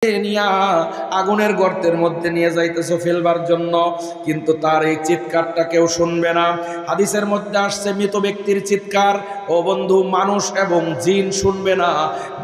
নিয়া আগুনের গর্তের মধ্যে নিয়ে যাইতেছো ফেলবার জন্য, কিন্তু তার এই চিৎকারটা কেউ শুনবে না। হাদিসের মধ্যে আসছে মৃত ব্যক্তির চিৎকার ও বন্ধু মানুষ এবং জিন শুনবে না,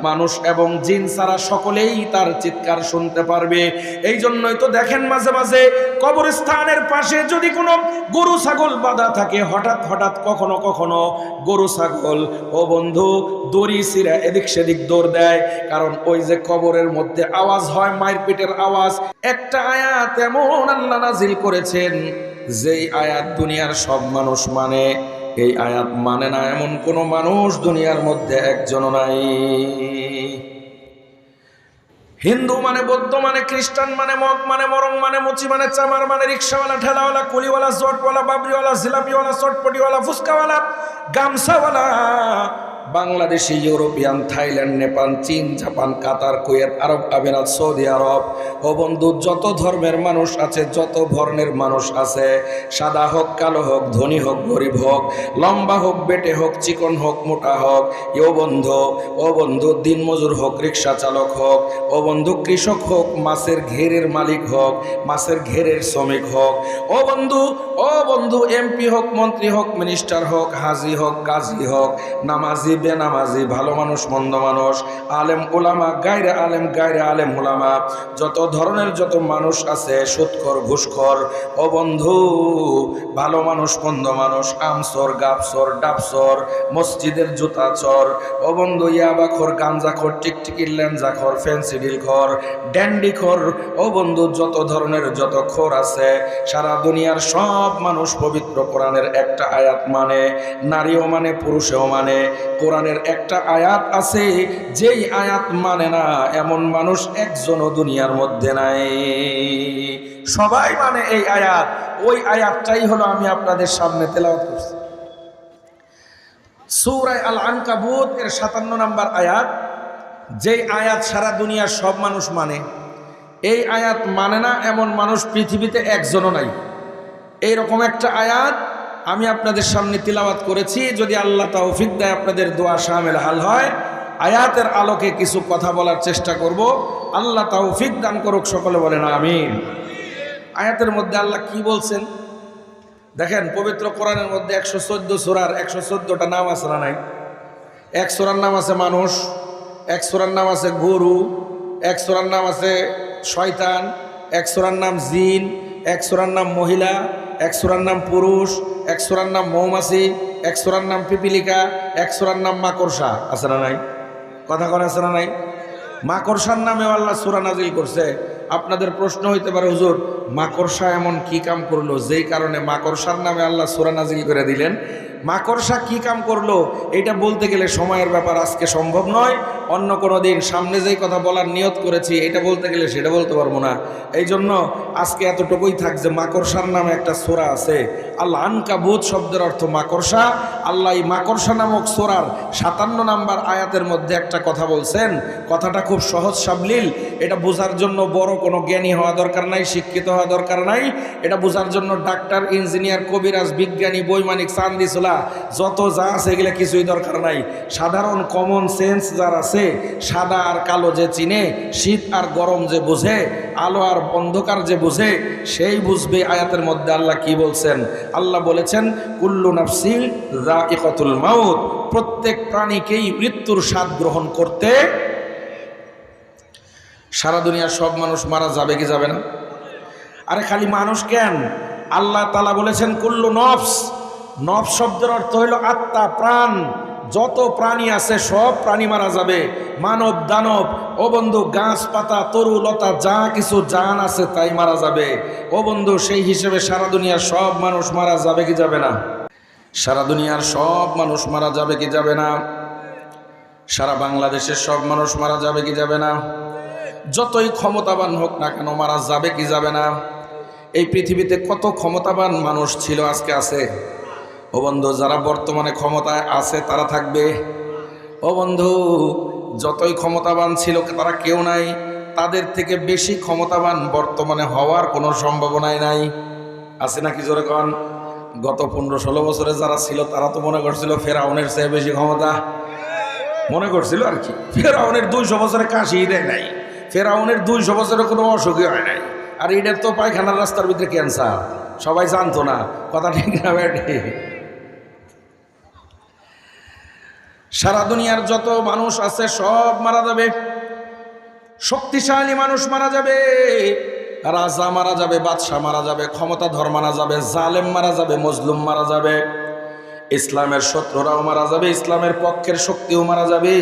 মানুষ এবং জিন ছাড়া সকলেই তার চিৎকার শুনতে পারবে। এই জন্যই তো দেখেন মাঝে মাঝে কবরস্থানের পাশে যদি কোনো গরু ছাগল বাঁধা থাকে, হঠাৎ হঠাৎ কখনো কখনো গরু ছাগল ও বন্ধু দড়ি ছিঁড়ে এদিক সেদিক দৌড় দেয়, কারণ ওই যে কবরের মধ্যে আওয়াজ হয়, মায়ের পেটের আওয়াজ। একটা আয়াত এমন আল্লাহ নাজিল করেছেন, যেই আয়াত দুনিয়ার সব মানুষ মানে, এই আয়াত মানে না এমন কোন মানুষ দুনিয়ার মধ্যে একজনও নাই। হিন্দু মানে, বৌদ্ধ মানে, খ্রিস্টান মানে, মগ মানে, মরং মানে, মুচি মানে, চামার মানে, রিক্সাওয়ালা, ঠেলাওয়ালা, কুলিওয়ালা, জটওয়ালা, বাবরিওয়ালা, জিলাপিওয়ালা, চটপটিওয়ালা, ফুচকাওয়ালা, গামছাওয়ালা, বাংলাদেশি, ইউরোপিয়ান, থাইল্যান্ড, নেপাল, চীন, জাপান, কাতার, কুয়েত, আরব আমিরাত, সৌদি আরব ও বন্ধু যত ধর্মের মানুষ আছে, যত বর্ণের মানুষ আছে, সাদা হোক, কালো হোক, ধনী হোক, গরিব হোক, লম্বা হোক, বেটে হোক, চিকন হোক, মোটা হোক, ও বন্ধু দিনমজুর হোক, রিক্সা চালক হোক, ও বন্ধু কৃষক হোক, মাছের ঘেরের মালিক হোক, মাছের ঘেরের শ্রমিক হোক, ও বন্ধু এমপি হোক, মন্ত্রী হোক, মিনিস্টার হোক, হাজি হোক, কাজী হোক, নামাজি, বেনামাজি, ভালো মানুষ, মন্দ মানুষ, আলেম ওলামা, গায়রে আলেম ওলামা, যত ধরনের যত মানুষ আছে, সুদখোর, ঘুষখোর, ও বন্ধু ভালো মানুষ, মন্দ মানুষ, আমসর, গাবসর, ডাবসর, মসজিদের জুতা চর, ও বন্ধু ইয়াবাখোর, গাঞ্জাখোর, টিকটিকির ল্যাঞ্জাখোর, ফেন্সিডিলখোর, ড্যান্ডিখোর, ও বন্ধু যত ধরনের যত খোর আছে, সারা দুনিয়ার সব মানুষ পবিত্র কোরআনের একটা আয়াত মানে, নারীও মানে, পুরুষেও মানে। কোরআনের একটা আয়াত আছে, যেই আয়াত মানে না এমন মানুষ একজনও দুনিয়ার মধ্যে নাই। সবাই মানে এই আয়াত। ওই আয়াতটাই হলো আমি আপনাদের সামনে তেলাওয়াত করছি, সূরা আল আনকাবুত এর 57 নম্বর আয়াত। যেই আয়াত সারা দুনিয়ার সব মানুষ মানে, এই আয়াত মানে না এমন মানুষ পৃথিবীতে একজনও নাই। এইরকম একটা আয়াত আমি আপনাদের সামনে তিলাওয়াত করেছি। যদি আল্লাহ তৌফিক দেয়, আপনাদের দোয়া শামিল হাল হয়, আয়াতের আলোকে কিছু কথা বলার চেষ্টা করব। আল্লাহ তৌফিক দান করুক, সকলে বলেন আমিন। আয়াতের মধ্যে আল্লাহ কি বলছেন দেখেন। পবিত্র কোরআনের মধ্যে 114 সূরার 114টা নাম আছে না নাই? এক সূরার নাম আছে মানুষ, এক সূরার নাম আছে গরু, এক সূরার নাম আছে শয়তান, এক সূরার নাম জিন, এক সূরার নাম মহিলা, এক সূরার নাম পুরুষ, এক সূরার নাম মৌমাছি, এক সূরার নাম পিপিলিকা, এক সূরার নাম মাকড়সা। আছে না নাই? কথা কন আছে না নাই? মাকড়সার নামে আল্লাহ সূরা নাজিল করছে। আপনাদের প্রশ্ন হইতে পারে, হুজুর মাকড়সা এমন কি কাম করলো যেই কারণে মাকড়সার নামে আল্লাহ সূরা নাজিল করে দিলেন? মাকড়সা কি কাম করলো এটা বলতে গেলে সময়ের ব্যাপার, আজকে সম্ভব নয়। অন্য কোনো দিন সামনে যেই কথা বলার নিয়ত করেছি, এটা বলতে গেলে সেটা বলতে পারবো না। এই জন্য আজকে এতটুকুই থাক যে মাকড়সার নামে একটা সূরা আছে। আল আনকাবুত শব্দের অর্থ মাকড়সা। আল্লাহ এই মাকড়সা নামক সূরার 57 নম্বর আয়াতের মধ্যে একটা কথা বলছেন। কথাটা খুব সহজ সাবলীল। এটা বোঝার জন্য বড় কোনো জ্ঞানী হওয়া দরকার নাই, শিক্ষিত হওয়া দরকার নাই। এটা বোঝার জন্য ডাক্তার, ইঞ্জিনিয়ার, কবিরাজ, বিজ্ঞানী, বৈমানিক, চান্দিসোলা যত যা আছে এগুলো কিছুই দরকার নাই। সাধারণ কমন সেন্স যার আছে, সাদা আর কালো যে চিনে, শীত আর গরম যে বুঝে, আলো আর অন্ধকার যে বুঝে, সেই বুঝবে আয়াতের মধ্যে আল্লাহ কি বলছেন। আল্লাহ বলেছেন কুল্লু নাফসিন যায়িকাতুল মাউত, প্রত্যেক প্রাণীকেই মৃত্যুর স্বাদ গ্রহণ করতে। সারা দুনিয়ার সব মানুষ মারা যাবে কি যাবে না? আরে খালি মানুষ কেন, আল্লাহ তাআলা বলেছেন কুল্লু নফস। নফস শব্দের অর্থ হলো আত্মা, প্রাণ। যত প্রাণী আছে সব প্রাণী মারা যাবে, মানব দানব, ও বন্ধু গাছপাতা, তরু লতা, যা কিছু জান আছে তাই মারা যাবে। ও বন্ধু সেই হিসেবে সারা দুনিয়ার সব মানুষ মারা যাবে কি যাবে না? সারা দুনিয়ার সব মানুষ মারা যাবে কি যাবে না? সারা বাংলাদেশের সব মানুষ মারা যাবে কি যাবে না? যতই ক্ষমতাবান হোক না কেন মারা যাবে কি যাবে না? এই পৃথিবীতে কত ক্ষমতাবান মানুষ ছিল, আজকে আছে? ও বন্ধু যারা বর্তমানে ক্ষমতায় আছে তারা থাকবে। ও বন্ধু যতই ক্ষমতাবান ছিল তারা কেউ নাই, তাদের থেকে বেশি ক্ষমতাবান বর্তমানে হওয়ার কোনো সম্ভাবনাই নাই। আছে নাকি জোরে কন? গত 15-16 বছরে যারা ছিল তারা তো মনে করছিল ফেরাউনের চেয়ে বেশি ক্ষমতা, মনে করছিল আর কি। ফেরাউনের 200 বছরে কাশি দেয় নাই, ফেরাউনের 200 বছরের কোনো অসুখই হয় নাই, আর এটার তো পায়খানার রাস্তার ভিতরে ক্যান্সার, সবাই জানতো না। কথা ঠিক না ব্যাটি? সারা দুনিয়ার যত মানুষ আছে সব মারা যাবে, শক্তিশালী মানুষ মারা যাবে, রাজা মারা যাবে, বাদশাহ মারা যাবে, ক্ষমতাধর মারা যাবে, জালেম মারা যাবে, মজলুম মারা যাবে, ইসলামের শত্রুরাও মারা যাবে, ইসলামের পক্ষের শক্তিও মারা যাবে।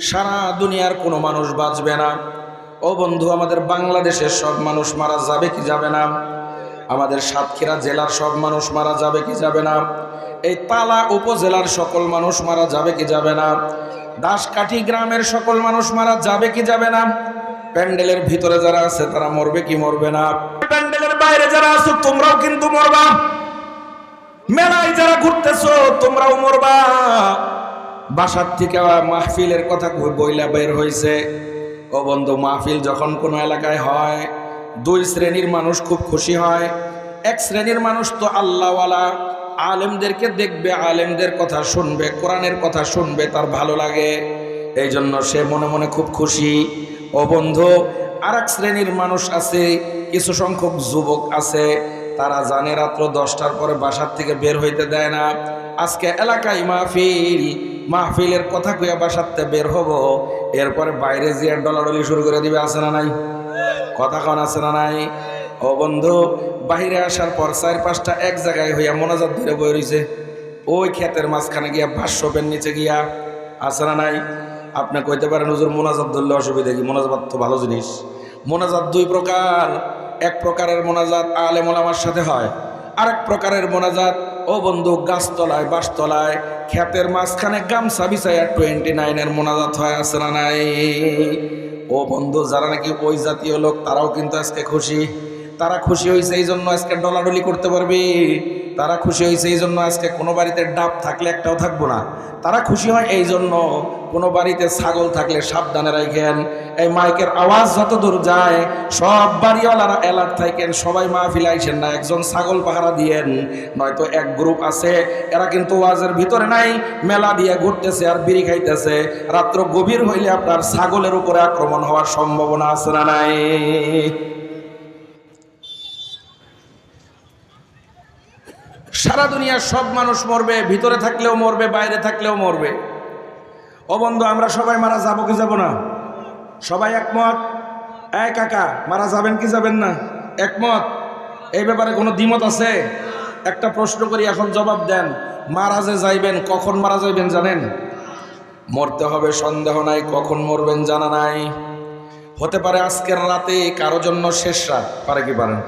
সারা দুনিয়ার কোনো মানুষ বাঁচবে না। ও বন্ধু, আমাদের বাংলাদেশের সব মানুষ মারা যাবে কি যাবে না? আমাদের সাতক্ষীরা জেলার সব মানুষ মারা যাবে কি যাবে না? এই তালা উপজেলার সকল মানুষ মারা যাবে কি যাবে না? দাসকাঠি গ্রামের সকল মানুষ মারা যাবে কি যাবে না? প্যান্ডেলের ভিতরে যারা আছে তারা মরবে কি মরবে না? প্যান্ডেলের বাইরে যারা আছো তোমরাও কিন্তু মরবা। মেলায় যারা ঘুরতেছো তোমরাও মরবা। বাসার থেকে মাহফিলের কথা বইলা বের হয়েছে। ও বন্ধু, মাহফিল যখন কোনো এলাকায় হয় 2 শ্রেণীর মানুষ খুব খুশি হয়। এক শ্রেণীর মানুষ তো আল্লাহওয়ালা, আলেমদেরকে দেখবে, আলেমদের কথা শুনবে, কোরআনের কথা শুনবে, তার ভালো লাগে, এই জন্য সে মনে মনে খুব খুশি। ও বন্ধু, আর এক শ্রেণীর মানুষ আছে, কিছু সংখ্যক যুবক আছে, তারা জানে রাত্র 10টার পরে বাসার থেকে বের হইতে দেয় না। আজকে এলাকায় মাহফিল, মাহফিলের কথা কইয়া বাসাতে বের হব, এরপরে বাইরে যে ডলাডলি শুরু করে দিবে, আছে না নাই? কথা কন আছে না নাই? ও বন্ধু, বাহিরে আসার পর 4-5টা এক জায়গায় হইয়া মোনাজাত ধরে বই রইছে, ওই ক্ষেতের মাঝখানে গিয়া ভাষ্যপের নিচে গিয়া, আছে না নাই? আপনি কইতে পারেন হুজুর মোনাজাত ধরলে অসুবিধা কি? মোনাজাত তো ভালো জিনিস। মোনাজাত 2 প্রকার। এক প্রকারের মোনাজাত আলেম ওলামার সাথে হয়, আরেক প্রকারের মোনাজাত ও বন্ধু গাছতলায়, বাসতলায়, ক্ষেতের মাঝখানে গামছা বিছাইয়া 29-এর মোনাজাত হয়, আছে না নাই? ও বন্ধু, যারা নাকি ওই জাতীয় লোক তারাও কিন্তু আজকে খুশি। তারা খুশি হয়েছে এই জন্য আজকে ডলাডলি করতে পারবে। তারা খুশি হয়েছে এই জন্য আজকে কোনো বাড়িতে ডাব থাকলে একটাও থাকবো না। তারা খুশি হয় এই জন্য কোনো বাড়িতে ছাগল থাকলে সাবধানে রাখেন। এই মাইকের আওয়াজ যত দূর যায় সব বাড়িওয়ালারা অ্যালার্ট থাকেন, সবাই মাহফিলে আইসেন না, একজন ছাগল পাহারা দিয়েন। নয়তো এক গ্রুপ আছে, এরা কিন্তু ওয়াজের ভিতরে নাই, মেলা দিয়ে ঘুরতেছে আর বিড়ি খাইতেছে। রাত্র গভীর হইলে আপনার ছাগলের উপরে আক্রমণ হওয়ার সম্ভাবনা আছে না নাই? সারা দুনিয়ার সব মানুষ মরবে, ভিতরে থাকলেও মরবে, বাইরে থাকলেও মরবে। ও বন্ধু, আমরা সবাই মারা যাবো কি যাব না? সবাই একমত? এই কাকা, মারা যাবেন কি যাবেন না? একমত? এই ব্যাপারে কোনো দ্বিমত আছে? একটা প্রশ্ন করি, এখন জবাব দেন। মারা যে যাইবেন, কখন মারা যাইবেন জানেন? মরতে হবে সন্দেহ নাই, কখন মরবেন জানা নাই। হতে পারে আজকের রাতে, কারো জন্য শেষ রাত, পারে কি পারেন?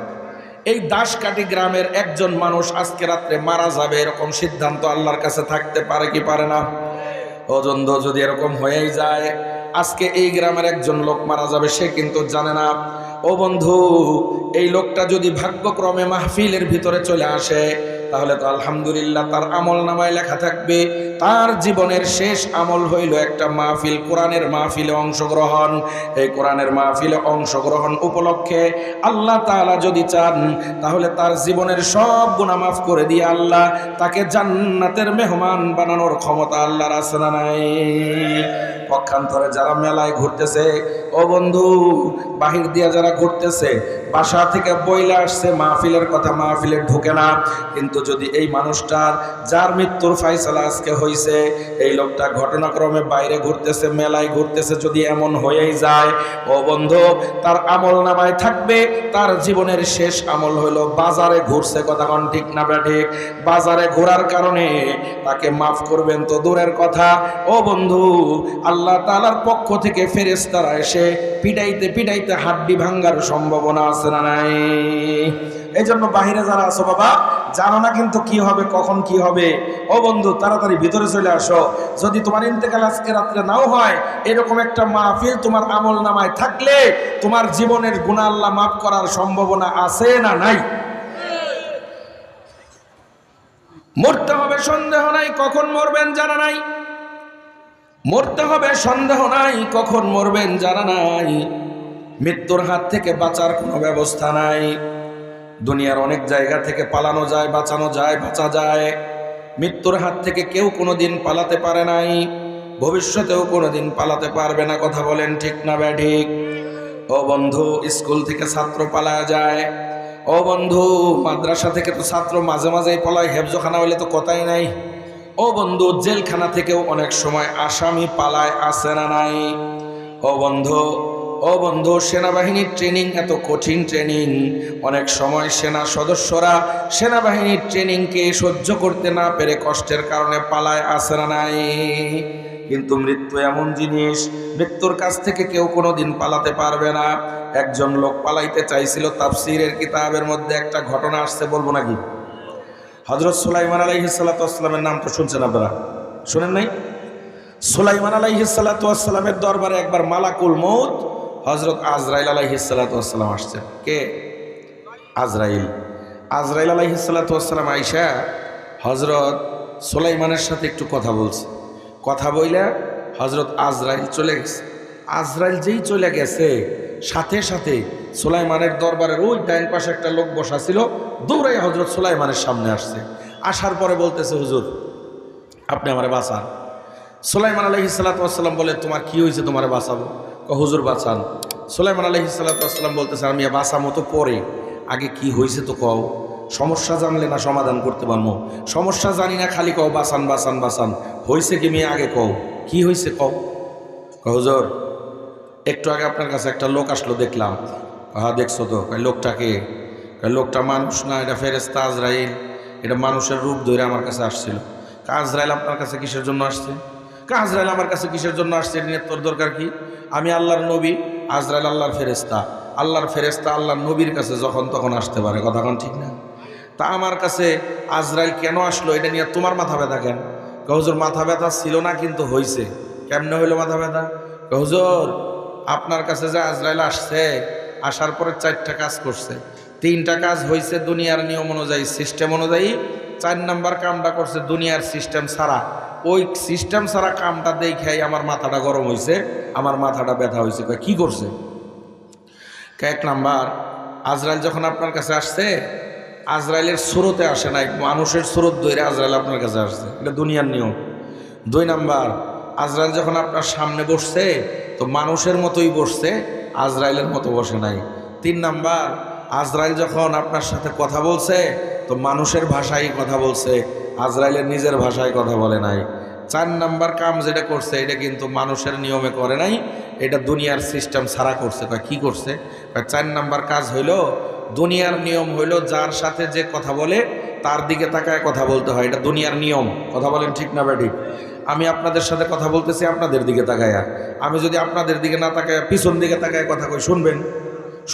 এই দাসকাঠি গ্রামের একজন মানুষ আজকে রাত্রে মারা যাবে, এরকম সিদ্ধান্ত আল্লাহর কাছে থাকতে পারে কি পারে না? অজন্দ যদি এরকম হয়েই যায়, আজকে এই গ্রামের একজন লোক মারা যাবে, সে কিন্তু জানে না। ও বন্ধু, এই লোকটা যদি ভাগ্যক্রমে মাহফিলের ভিতরে চলে আসে, তাহলে তো আলহামদুলিল্লাহ, তার আমল নামায় লেখা থাকবে তার জীবনের শেষ আমল হইল একটা মাহফিল, কোরআনের মাহফিলে অংশগ্রহণ। এই কোরআনের মাহফিলে অংশগ্রহণ উপলক্ষে আল্লাহ তাআলা যদি চান, তাহলে তার জীবনের সব গুনাহ মাফ করে দিয়ে আল্লাহ তাকে জান্নাতের মেহমান বানানোর ক্ষমতা আল্লাহর আছে না নাই? পক্ষান্তরে যারা মেলায় ঘুরতেছে, ও বন্ধু, বাহির দিয়া যারা ঘুরতেছে, বাসা থেকে বইলা আসছে, মাহফিলের কথা মাহফিলে ঢুকে না, কিন্তু যদি এই মানুষটার যার মৃত্যুর ফায়সালা আজকে হইছে, এই লোকটা ঘটনাক্রমে বাইরে ঘুরতেছে, মেলায় ঘুরতেছে, যদি এমন হয়েই যায়, ও বন্ধু, তার আমল নামায় থাকবে তার জীবনের শেষ আমল হইল বাজারে ঘুরছে। কথা কোন ঠিক না ঠিক? বাজারে ঘোরার কারণে তাকে মাফ করবেন তো দূরের কথা, ও বন্ধু, আল্লাহ তাআলার পক্ষ থেকে ফেরেশতারা এসে পিটাইতে পিটাইতে হাড্ডি ভাঙ্গার সম্ভাবনা আছে না নাই? এই জন্য বাহিরে যারা আছো বাবা, জানো না কিন্তু কি হবে, কখন কি হবে। ও বন্ধু, তাড়াতাড়ি ভিতরে চলে আসো। যদি তোমার ইন্তেকাল আজকে রাত্রে নাও হয়, এরকম একটা মাহফিল তোমার আমল নামায় থাকলে তোমার জীবনের গুনাহ আল্লাহ মাফ করার সম্ভাবনা আছে না নাই? মরতে হবে সন্দেহ নাই, কখন মরবেন জানা নাই। মরতে হবে সন্দেহ নাই, কখন মরবেন জানা নাই। মৃত্যুর হাত থেকে বাঁচার কোনো ব্যবস্থা নাই। দুনিয়ার অনেক জায়গা থেকে পালানো যায়, বাঁচানো যায়, বাঁচা যায়। মৃত্যুর হাত থেকে কেউ কোনোদিন পালাতে পারে নাই, ভবিষ্যতেও কোনোদিন পালাতে পারবে না। কথা বলেন ঠিক না ব্যাঠিক? ও বন্ধু, স্কুল থেকে ছাত্র পালায়া যায়। ও বন্ধু, মাদ্রাসা থেকে তো ছাত্র মাঝে মাঝেই পলায়, হেফজখানা হইলে তো কথাই নাই। ও বন্ধু, জেলখানা থেকেও অনেক সময় আসামি পালায়, আছে না নাই? ও বন্ধু, ও বন্ধু, সেনাবাহিনীর ট্রেনিং এত কঠিন ট্রেনিং, অনেক সময় সেনা সদস্যরা সেনাবাহিনীর ট্রেনিংকে সহ্য করতে না পেরে কষ্টের কারণে পালায়, আছে না নাই? কিন্তু মৃত্যু এমন জিনিস, মৃত্যুর কাছ থেকে কেউ কোনোদিন পালাতে পারবে না। একজন লোক পালাইতে চাইছিল, তাফসীরের কিতাবের মধ্যে একটা ঘটনা আসছে, বলবো নাকি? হযরত সুলাইমান আলাইহিস সালাতু ওয়াস সালামের নাম তো শুনছেন আপনারা, শুনেন নাই? সুলাইমান আলাইহিস সালাতু ওয়াস সালামের দরবারে একবার মালাকুল মউত হযরত আজরাইল আলাইহিস সালাতু ওয়াস সালাম আসছেন। কে? আজরাইল। আজরাইল আলাইহিস সালাতু ওয়াস সালাম আইসা হযরত সুলাইমানের সাথে একটু কথা বলছে। কথা বইলা হযরত আজরাইল চলে গেছে। আজরাইল যেই চলে গেছে, সাথে সাথে সুলাইমানের দরবারের ওই ডাইন পাশে একটা লোক বসা ছিল, দৌড়াই হযরত সুলাইমানের সামনে আসছে। আসার পরে বলতেছে, হুজুর আপনি আমারে বাঁচান। সুলাইমান আলাইহিস সালাতু ওয়াস সালাম বলে, তোমার কি হয়েছে, তোমারে বাঁচাবো? হুজুর বাঁচান। সুলাইমান আলাইহিস সালাতু ওয়াস সালাম বলতেছে, আমি বাঁচামো তো পরে, আগে কি হয়েছে তো কও। সমস্যা জানলে না সমাধান করতে পারবো, সমস্যা জানি না খালি কও বাঁচান বাঁচান বাঁচান। হয়েছে কি মেয়ে, আগে কও কি হয়েছে কও। হুজুর একটু আগে আপনার কাছে একটা লোক আসলো, দেখলাম। হ্যাঁ দেখছো তো? লোকটাকে, লোকটা মানুষ না, এটা ফেরেশতা আজরাইল, এটা মানুষের রূপ ধরে আমার কাছে আসছিল। আজরাইল আপনার কাছে কিসের জন্য আসছে? আজরাইল আমার কাছে কিসের জন্য আসছে, এটা নিয়ে তোর দরকার কি? আমি আল্লাহর নবী, আজরাইল আল্লাহর ফেরেশতা। আল্লাহর ফেরেশতা আল্লাহর নবীর কাছে যখন তখন আসতে পারে, কথা কোন ঠিক না? তা আমার কাছে আজরাইল কেন আসলো, এটা নিয়ে তোমার মাথা ব্যথা কেন? হুজুর মাথা ব্যথা ছিল না, কিন্তু হয়েছে। কেমনে হইলো মাথা ব্যথা? হুজুর আপনার কাছে যে আজরাইল আসছে, আসার পরে 4টা কাজ করছে। 3টা কাজ হয়েছে দুনিয়ার নিয়ম অনুযায়ী, সিস্টেম অনুযায়ী। 4 নাম্বার কামটা করছে দুনিয়ার সিস্টেম ছাড়া। ওই সিস্টেম ছাড়া কামটা দেখাই আমার মাথাটা গরম হয়েছে, আমার মাথাটা ব্যথা হয়েছে। কি করছে? 1 নাম্বার, আজরাইল যখন আপনার কাছে আসছে, আজরাইলের সুরতে আসে নাই, মানুষের সুরত ধরে আজরাইল আপনার কাছে আসছে, এটা দুনিয়ার নিয়ম। 2 নাম্বার, আজরাইল যখন আপনার সামনে বসছে তো মানুষের মতোই বসছে, আজরাইলের মতো বসে নাই। 3 নাম্বার, আজরাইল যখন আপনার সাথে কথা বলছে তো মানুষের ভাষায় কথা বলছে, আজরাইলের নিজের ভাষায় কথা বলে নাই। 4 নাম্বার কাম যেটা করছে, এটা কিন্তু মানুষের নিয়মে করে নাই, এটা দুনিয়ার সিস্টেম ছাড়া করছে। কি করছে? 4 নাম্বার কাজ হইল, দুনিয়ার নিয়ম হইল যার সাথে যে কথা বলে তার দিকে তাকায় কথা বলতে হয়, এটা দুনিয়ার নিয়ম। কথা বলেন ঠিক না ব্যাটি? আমি আপনাদের সাথে কথা বলতেছি আপনাদের দিকে তাকায়া, আমি যদি আপনাদের দিকে না তাকায় পিছন দিকে তাকায় কথা কই, শুনবেন?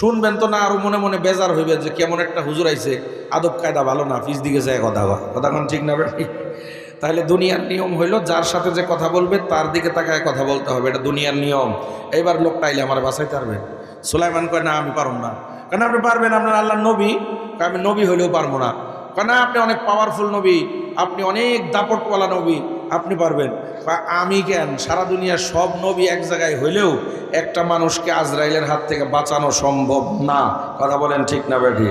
শুনবেন তো না, আরো মনে মনে বেজার হইবেন যে কেমন একটা হুজুর আইছে, আদব কায়দা ভালো না, পিছ দিকে যায় কথা কয়। কথা কোন ঠিক না ব্যাটি? তাহলে দুনিয়ার নিয়ম হইল যার সাথে যে কথা বলবে তার দিকে তাকায় কথা বলতে হবে, এটা দুনিয়ার নিয়ম। এইবার লোকটা আইলে আমার বাসাইতে পারবেন? সুলাইমান কয়, না আমি পারব না। কেন আপনি পারবেন? আপনার আল্লাহর নবী। আমি নবী হইলেও পারবো না। কেন? আপনি অনেক পাওয়ারফুল নবী, আপনি অনেক দাপটওয়ালা নবী, আপনি পারবেন। আমি কেন? সারা দুনিয়ার সব নবী এক জায়গায় হইলেও একটা মানুষকে আজরাইলের হাত থেকে বাঁচানো সম্ভব না। কথা বলেন ঠিক না বেঠি?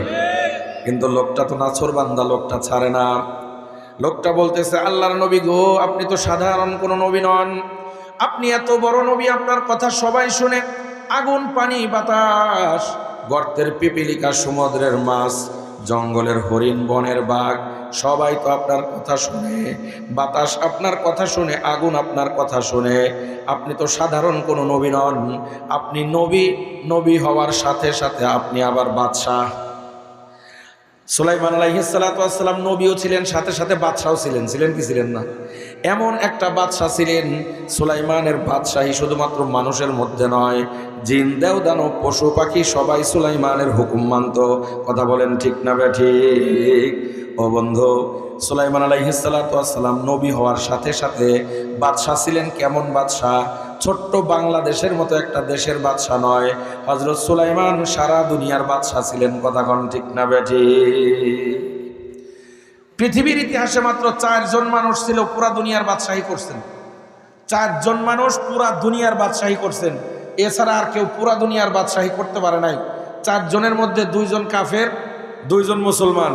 কিন্তু লোকটা তো নাছর বান্দা, লোকটা ছাড়ে না। লোকটা বলতেছে, আল্লাহর নবী গো, আপনি তো সাধারণ কোনো নবী নন, আপনি এত বড় নবী, আপনার কথা সবাই শুনে। আগুন, পানি, বাতাস, গর্তের পিপিলিকা, সমুদ্রের মাছ, জঙ্গলের হরিণ, বনের বাঘ, সবাই তো আপনার কথা শুনে। বাতাস আপনার কথা শুনে, আগুন আপনার কথা শুনে। আপনি তো সাধারণ কোনো নবী নন, আপনি নবী। নবী হওয়ার সাথে সাথে আপনি আবার বাদশাহ। সুলাইমান আলাইহিস সালাতু ওয়াস সালাম নবীও ছিলেন, সাথে সাথে বাদশাও ছিলেন। ছিলেন কি ছিলেন না? এমন একটা বাদশাহ ছিলেন। সুলাইমানের বাদশাহী শুধুমাত্র মানুষের মধ্যে নয়, জিন, দেও, দানব, পশু পাখি সবাই সুলাইমানের হুকুম মানত। কথা বলেন ঠিক না বেঠিক? ও বন্ধু, সুলাইমান আলাইহিস সালাতু ওয়াস সালাম নবী হওয়ার সাথে সাথে বাদশাহ ছিলেন। কেমন বাদশাহ? ছোট্ট বাংলাদেশের মতো একটা দেশের বাদশাহ নয়, হযরত সুলাইমান সারা দুনিয়ার বাদশাহ ছিলেন। কথা কোন ঠিক না বেঠিক? পৃথিবীর ইতিহাসে মাত্র 4 জন মানুষ ছিল পুরা দুনিয়ার বাদশাহী করছেন। 4 জন মানুষ পুরা দুনিয়ার বাদশাহী করছেন, এছাড়া আর কেউ পুরা দুনিয়ার বাদশাহী করতে পারে নাই। 4 জনের মধ্যে 2 জন কাফের, 2 জন মুসলমান।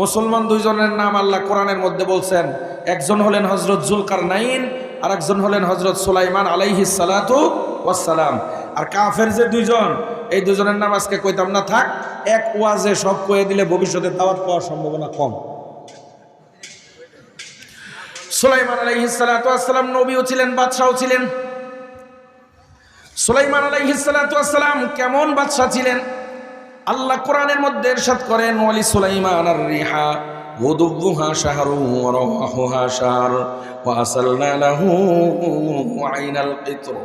মুসলমান 2 জনের নাম আল্লাহ কোরআনের মধ্যে বলছেন। একজন হলেন হযরত জুলকারনাইন, আর একজন হলেন হযরত সুলাইমান আলাইহিস সালাতু ওয়াস সালাম। আর কাফের যে 2 জন, এই দুজনের নাম আজকে কইতাম না, থাক। এক ওয়াজে সব কয়ে দিলে ভবিষ্যতে দাওয়াত পাওয়ার সম্ভাবনা কম। সুলাইমান আলাইহিস সালাতু ওয়াস সালাম নবীও ছিলেন, বাদশাও ছিলেন। সুলাইমান আলাইহিস সালাতু ওয়াস সালাম কেমন বাদশা ছিলেন? আল্লাহ কোরআনের মধ্যে ইরশাদ করেন, ওয়ালি সুলাইমান আর-রিহা গুদুবুহা শাহরু ওয়া রাওয়াহুহা শাহর ওয়া আসালনা লাহু আইনাল কিতর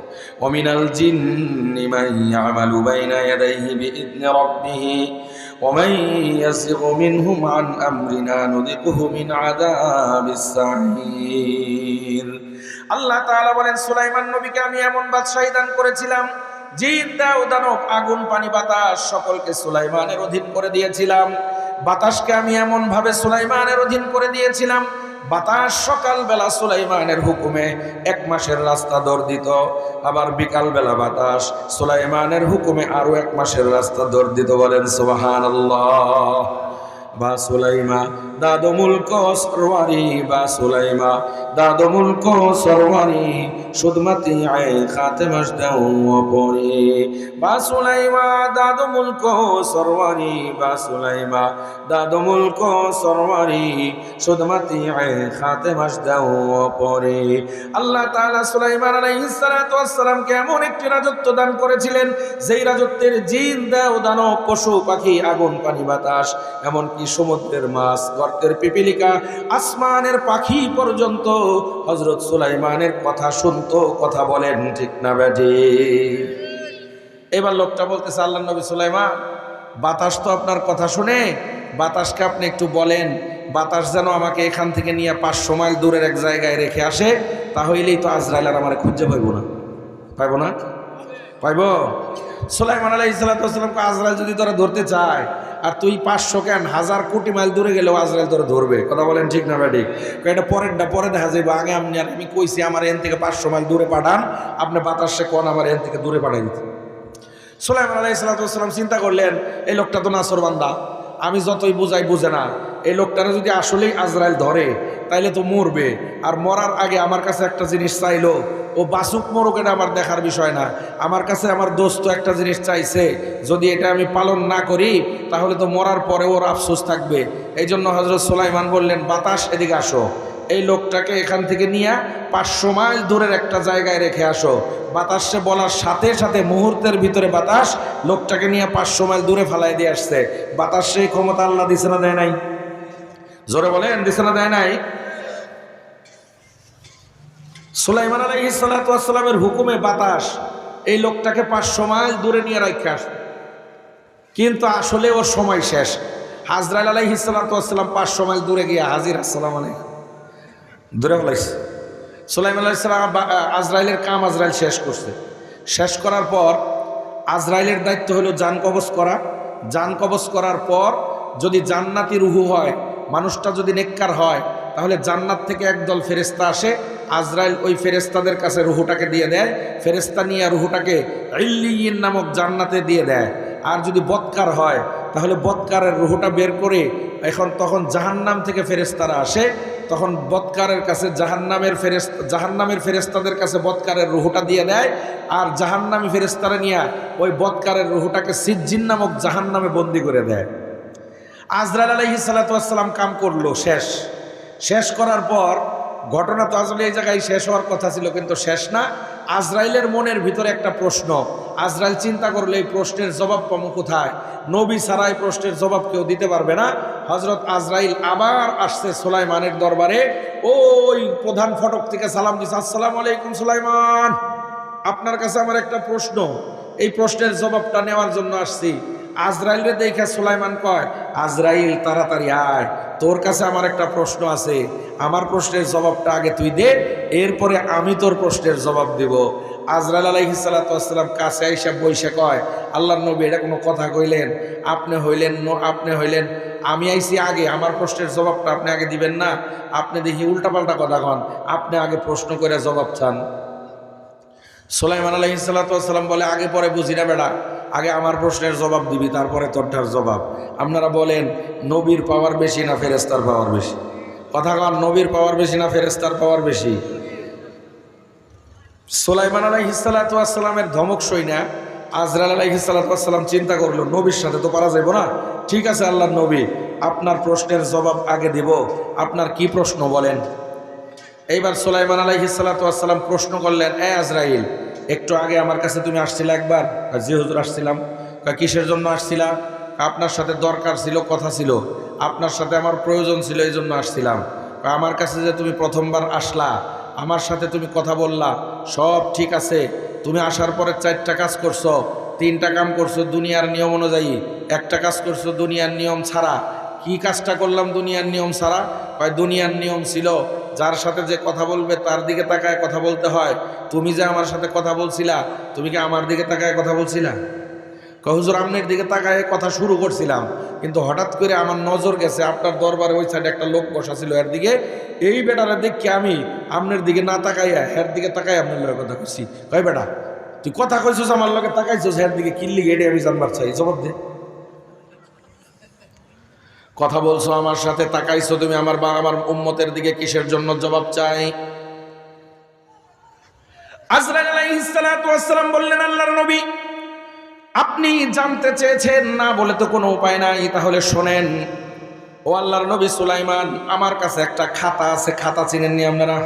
ওয়া মিনাল জিন্নি মান ইয়ামালু বাইনা ইয়াদাইহি বিইذনি রাব্বিহি ওয়া মান ইয়াসিগু মিনহুম আন আমরিনা নুযিকুহু মিন আযাবিস সাঈর। আল্লাহ তাআলা বলেন, সুলাইমান নবীকে আমি এমন বাদশাহী দান করেছিলাম, জিন, দাও, দানব, আগুন, পানি, বাতাস সকলকে সুলাইমানের অধীন করে দিয়েছিলাম। বাতাসকে আমি এমন ভাবে সুলাইমানের অধীন করে দিয়েছিলাম, বাতাস সকালবেলা সুলাইমানের হুকুমে 1 মাসের রাস্তা দৌড় দিত, আবার বিকালবেলা বাতাস সুলাইমানের হুকুমে আরো 1 মাসের রাস্তা দৌড় দিত। বলেন সুবহানাল্লাহ। বা সুলাইমা দাদো মুলক সরওয়ারি, বা সুলাইমা দাদো মুলক সরওয়ারি সুদমতি আয় খাতেমাস দাও পরি। বা সুলাইমা দাদো মুলক সরওয়ারি, বা সুলাইমা দাদো মুলক সরওয়ারি সুদমতি আয় খাতেমাস দাও পরি। আল্লাহ তাআলা সুলাইমান আলাইহিস সালাতু ওয়াস সালামকে এমন একটি রাজত্ব দান করেছিলেন, যেই রাজত্বের জিন, দাও, দানব, পশু পাখি, আগুন, পানি, বাতাস, এমনকি সমুদ্রের মাছ, গর্তের পিপিলিকা, আসমানের পাখি পর্যন্ত হযরত সুলাইমানের কথা শুনতো। কথা বলেন ঠিক না বেঠি? এবার লোকটা বলতেছে, আল্লাহর নবী সুলাইমান, বাতাস তো আপনার কথা শুনে, বাতাসকে আপনি একটু বলেন বাতাস যেন আমাকে এখান থেকে নিয়ে 500 মাইল দূরের এক জায়গায় রেখে আসে, তাহলেই তো আজরাইল আর আমার খুঁজে পাইব না। পাইব না? পাইব। সুলাইমান আলাইহিস সালাতু ওয়াস সালামকে আজরাইল যদি তোরা ধরতে চায়, আর তুই 500 কেন 1000 কোটি মাইল দূরে গেলেও আজরাইল তোরা ধরবে। কথা বলেন ঠিক না বেঠিক? এটা পরে দেখা যাবে। আগে আমি কইছি আমার এখান থেকে 500 মাইল দূরে পাঠান, আপনি বাতাসে কোন আমার এখান থেকে দূরে পাঠাই দিতে। সুলাইমান আলাইহিস সালাতু ওয়াস সালাম চিন্তা করলেন, এই লোকটা তো নাছর বান্দা, আমি যতই বুঝাই বুঝে না। এই লোকটারা যদি আসলেই আজরাইল ধরে তাইলে তো মরবে, আর মরার আগে আমার কাছে একটা জিনিস চাইলো। ও বাসুক মরুক এটা আমার দেখার বিষয় না, আমার কাছে আমার দোস্ত একটা জিনিস চাইছে, যদি এটা আমি পালন না করি তাহলে তো মরার পরে ওর আফসোস থাকবে। এই জন্য হযরত সুলাইমান বললেন, বাতাস এদিকে আসো, এই লোকটাকে এখান থেকে নিয়ে 500 মাইল দূরের একটা জায়গায় রেখে আসো। বাতাসে বলার সাথে সাথে মুহূর্তের ভিতরে বাতাস লোকটাকে নিয়ে 500 মাইল দূরে ফালাই দিয়ে আসছে। বাতাস সেই ক্ষমতা আল্লাহ দিছে না দেয় নাই? জোরে বলেন, দিছে না দেয় নাই? সুলাইমান আলাইহিস সালাতু ওয়াস সালামের হুকুমে বাতাস এই লোকটাকে 500 মাইল দূরে নিয়ে রেখে আসে, কিন্তু আসলে ওর সময় শেষ। আজরাইল আলাইহিস সালাতু ওয়াস সালাম 500 মাইল দূরে গিয়ে হাজির, আসসালামু আলাইকুম দূরে ফেলাইছে। সুলাইমান আলাইহিস সালাম আজরাইলের কাম আজরাইল শেষ করছে। শেষ করার পর আজরাইলের দায়িত্ব হলো জান কবজ করা। জান কবজ করার পর যদি জান্নাতি রুহু হয়, মানুষটা যদি নেককার হয়, তাহলে জান্নাত থেকে একদল ফেরেশতা আসে। আজরাইল ওই ফেরেশতাদের কাছে রুহুটাকে দিয়ে দেয়, ফেরেশতা নিয়ে রুহুটাকে ইল্লিয়িন নামক জান্নাতে দিয়ে দেয়। আর যদি বদকার হয় তাহলে বদকারের রুহুটা বের করে তখন জাহান্নাম থেকে ফেরেশতারা আসে, তখন বদকারের কাছে জাহান্নামের ফেরেশতাদের কাছে বদকারের রুহুটা দিয়ে দেয়, আর জাহান্নামী ফেরেশতারা নিয়ে ওই বদকারের রুহুটাকে সিজ্জিন নামক জাহান্নামে বন্দি করে দেয়। আজরাইল আলাইহিস সালাতু ওয়াস সালাম কাম করলো, শেষ করার পর ঘটনা তো আসলে এই জায়গায় শেষ হওয়ার কথা ছিল, কিন্তু শেষ না। আজরাইলের মনের ভিতরে একটা প্রশ্ন। আজরাইল চিন্তা করলে এই প্রশ্নের জবাব পাবো কোথায়? নবী ছাড়া এই প্রশ্নের জবাব কেউ দিতে পারবে না। হযরত আজরাইল আবার আসছে সুলাইমানের দরবারে। ওই প্রধান ফটক থেকে সালাম দিছে, আসসালামু আলাইকুম সুলাইমান, আপনার কাছে আমার একটা প্রশ্ন, এই প্রশ্নের জবাবটা নেওয়ার জন্য আসছি। আজরাইলরে দেখে সুলাইমান কয়, আজরাইল তাড়াতাড়ি আয়, তোর কাছে আমার একটা প্রশ্ন আছে, আমার প্রশ্নের জবাবটা আগে তুই দে, এরপরে আমি তোর প্রশ্নের জবাব দেব। আজরাইল আলাইহিস সালাতু ওয়াস সালাম কাছে আইসা বইসা কয়, আল্লাহর নবী এটা কোনো কথা কইলেন? আপনি হইলেন আমি আইসি আগে, আমার প্রশ্নের জবাবটা আপনি আগে দিবেন না? আপনি দেখি উল্টাপাল্টা কথা কন, আপনি আগে প্রশ্ন করে জবাব চান। সুলাইমান আলাইহিস সালাতু ওয়াস সালাম বলে, আগে পরে বুঝি না বেটা, আগে আমার প্রশ্নের জবাব দিবি, তারপরে তোরটার জবাব। আপনারা বলেন নবীর পাওয়ার বেশি না ফেরেশতার পাওয়ার বেশি? কথা কন, নবীর পাওয়ার বেশি না ফেরেশতার পাওয়ার বেশি? সুলাইমান আলাইহিস সালাতু ওয়াস সালামের ধমক সইনা আজরাইল আলাইহিস সালাতু ওয়াস সালাম চিন্তা করলো, নবীর সাথে তো পারা যাবে না, ঠিক আছে আল্লাহর নবী, আপনার প্রশ্নের জবাব আগে দিব, আপনার কি প্রশ্ন বলেন। এইবার সুলাইমান আলাইহিস সালাতু ওয়াস সালাম প্রশ্ন করলেন, এ আজরাইল, একটু আগে আমার কাছে তুমি আসছিলে একবার? জি হুজুর আসছিলাম। কিসের জন্য আসছিলা? আপনার সাথে দরকার ছিল, কথা ছিল, আপনার সাথে আমার প্রয়োজন ছিল, এই জন্য আসছিলাম। আমার কাছে যে তুমি প্রথমবার আসলা, আমার সাথে তুমি কথা বললা, সব ঠিক আছে, তুমি আসার পরে 4টা কাজ করছো, 3টা কাম করছো দুনিয়ার নিয়ম অনুযায়ী, একটা কাজ করছো দুনিয়ার নিয়ম ছাড়া। কি কাজটা করলাম দুনিয়ার নিয়ম ছাড়া? দুনিয়ার নিয়ম ছিল যার সাথে যে কথা বলবে তার দিকে তাকায় কথা বলতে হয়। তুমি যে আমার সাথে কথা বলছিলা, তুমি কি আমার দিকে তাকায় কথা বলছিলা? হুজুর আপনার দিকে তাকায় কথা শুরু করছিলাম, কিন্তু হঠাৎ করে আমার নজর গেছে আপনার দরবারে ওই সাইডে একটা লোক বসা ছিল, এর দিকে, এই বেটারে দেখি আমি আপনার দিকে না তাকাইয়া এর দিকে তাকাই আপনার লগে কথা কইছি। কয় বেটা, তুই কথা কইছিস আমার লগে তাকাইছিস, এর দিকে কিল্লি গেটে আমি জানবার চাই, জবাব দে। কথা বলছো আমার সাথে, তাকাইছো তুমি আমার বা আমার উম্মতের দিকে, কিসের জন্য? জবাব চাই। আজরাইল আলাইহিস সালাতু ওয়াস সালাম বললেন, আল্লাহর নবী, আপনি জানতে চেয়েছেন, না বলে তো কোনো উপায় নাই, তাহলে শোনেন। ও আল্লাহর নবী সুলাইমান, আমার কাছে একটা খাতা আছে, খাতা চিনেননি আপনারা?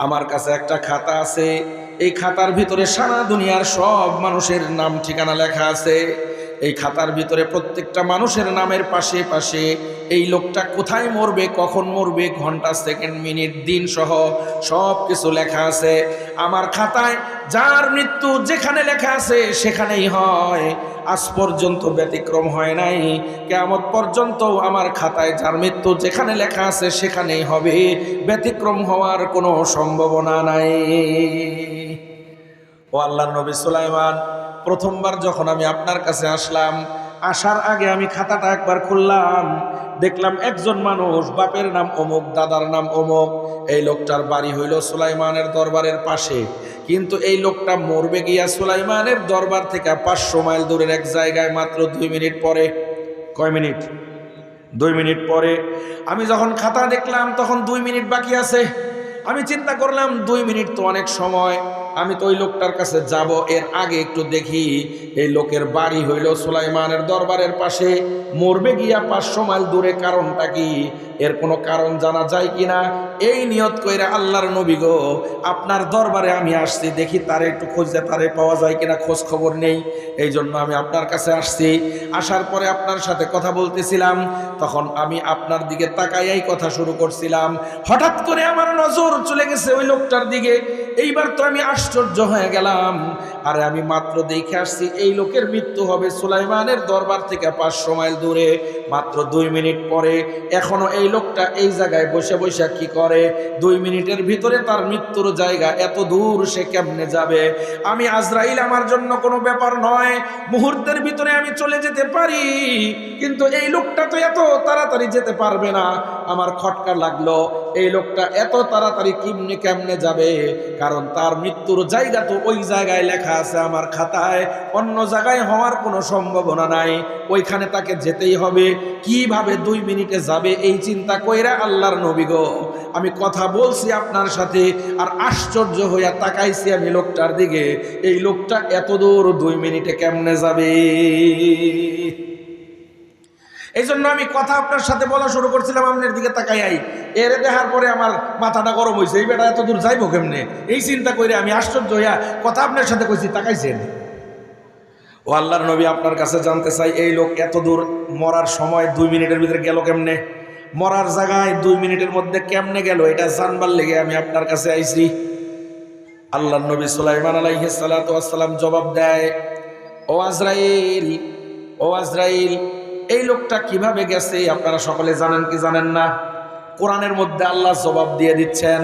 আমার কাছে একটা খাতা আছে, এই খাতার ভিতরে সারা দুনিয়ার সব মানুষের নাম ঠিকানা লেখা আছে। এই খাতার ভিতরে প্রত্যেকটা মানুষের নামের পাশে পাশে এই লোকটা কোথায় মরবে, কখন মরবে, ঘন্টা, সেকেন্ড, মিনিট, দিন সহ সব কিছু লেখা আছে আমার খাতায়। যার মৃত্যু যেখানে লেখা আছে সেখানেই হয়, আজ পর্যন্ত ব্যতিক্রম হয় নাই। কিয়ামত পর্যন্ত আমার খাতায় যার মৃত্যু যেখানে লেখা আছে সেখানেই হবে, ব্যতিক্রম হওয়ার কোনো সম্ভাবনা নাই। ও আল্লাহর নবী সুলাইমান, প্রথমবার যখন আমি আপনার কাছে আসলাম, আসার আগে আমি খাতাটা একবার খুললাম, দেখলাম একজন মানুষ, বাপের নাম অমুক, দাদার নাম অমুক, এই লোকটার বাড়ি হইল সুলাইমানের দরবারের পাশে, কিন্তু এই লোকটা মরবে গিয়া সুলাইমানের দরবার থেকে 500 মাইল দূরের এক জায়গায় মাত্র 2 মিনিট পরে। কয় মিনিট? 2 মিনিট পরে। আমি যখন খাতা দেখলাম তখন 2 মিনিট বাকি আছে। আমি চিন্তা করলাম 2 মিনিট তো অনেক সময়, আমি তো ওই লোকটার কাছে যাব, এর আগে একটু দেখি এই লোকের বাড়ি হইল সুলাইমানের দরবারের পাশে, মরবে গিয়া 500 মাইল দূরে, কারণটা কি, এর কোনো কারণ জানা যায় কিনা। এই নিয়ত কইরা আল্লাহর নবী গো, আপনার দরবারে আমি আসছি, দেখি তারে একটু খুঁজতে, তারে পাওয়া যায় কিনা, খোঁজ খবর নেই, এই জন্য আমি আপনার কাছে আসছি। আসার পরে আপনার সাথে কথা বলতেছিলাম, তখন আমি আপনার দিকে তাকাইয়াই কথা শুরু করছিলাম, হঠাৎ করে আমার নজর চলে গেছে ওই লোকটার দিকে। এইবার তো আমি আশ্চর্য হয়ে গেলাম, আরে আমি মাত্র দেখে আসছি এই লোকের মৃত্যু হবে সুলাইমানের দরবার থেকে 500 মাইল দূরে, মাত্র 2 মিনিট পরে। এখনো এই লোকটা এই জায়গায় বসে বসে কি করে? 2 মিনিটের ভিতরে তার মৃত্যুর জায়গা এত দূর, সে কেমনে যাবে? আমি আজরাইল, আমার জন্য কোনো ব্যাপার নয়, মুহূর্তের ভিতরে আমি চলে যেতে পারি, কিন্তু এই লোকটা তো এত তাড়াতাড়ি যেতে পারবে না। আমার খটকা লাগলো, এই লোকটা এত তাড়াতাড়ি কেমনে যাবে, কারণ তার মৃত্যুর জায়গা তো ওই জায়গায় লেখা আছে আমার খাতায়, অন্য জায়গায় হওয়ার কোনো সম্ভাবনা নাই, ওইখানে তাকে যেতেই হবে। কিভাবে 2 মিনিটে যাবে, এই চিন্তা কইরা আল্লাহর নবী গো, আমি কথা বলছি আপনার সাথে, আর আশ্চর্য হইয়া তাকাইছি আমি লোকটার দিকে, এই লোকটা এত দূর 2 মিনিটে কেমনে যাবে। এই জন্য আমি কথা আপনার সাথে বলা শুরু করছিলাম আপনার দিকে তাকাইয়াই, এর দেখার পরে আমার মাথাটা গরম হয়েছে, এই বেটা এত দূর যাইবো কেমনে, এই চিন্তা করে আমি আশ্চর্য হইয়া কথা আপনার সাথে কইছি, তাকাইছেন। ও আল্লাহর নবী, আপনার কাছে জানতে চাই, এই লোক এত দূর মরার সময় 2 মিনিটের ভিতরে গেল কেমনে? মরার জায়গায় 2 মিনিটের মধ্যে কেমনে গেল, এটা জানবার লেগে আমি আপনার কাছে আইছি। আল্লাহর নবী সুলাইমান আলাইহিস সালাতু ওয়াস সালাম জবাব দেয়, ও আজরাইল, ও আজরাইল, এই লোকটা কিভাবে গেছে আপনারা সকলে জানেন কি জানেন না? কোরআনের মধ্যে আল্লাহ জবাব দিয়ে দিচ্ছেন।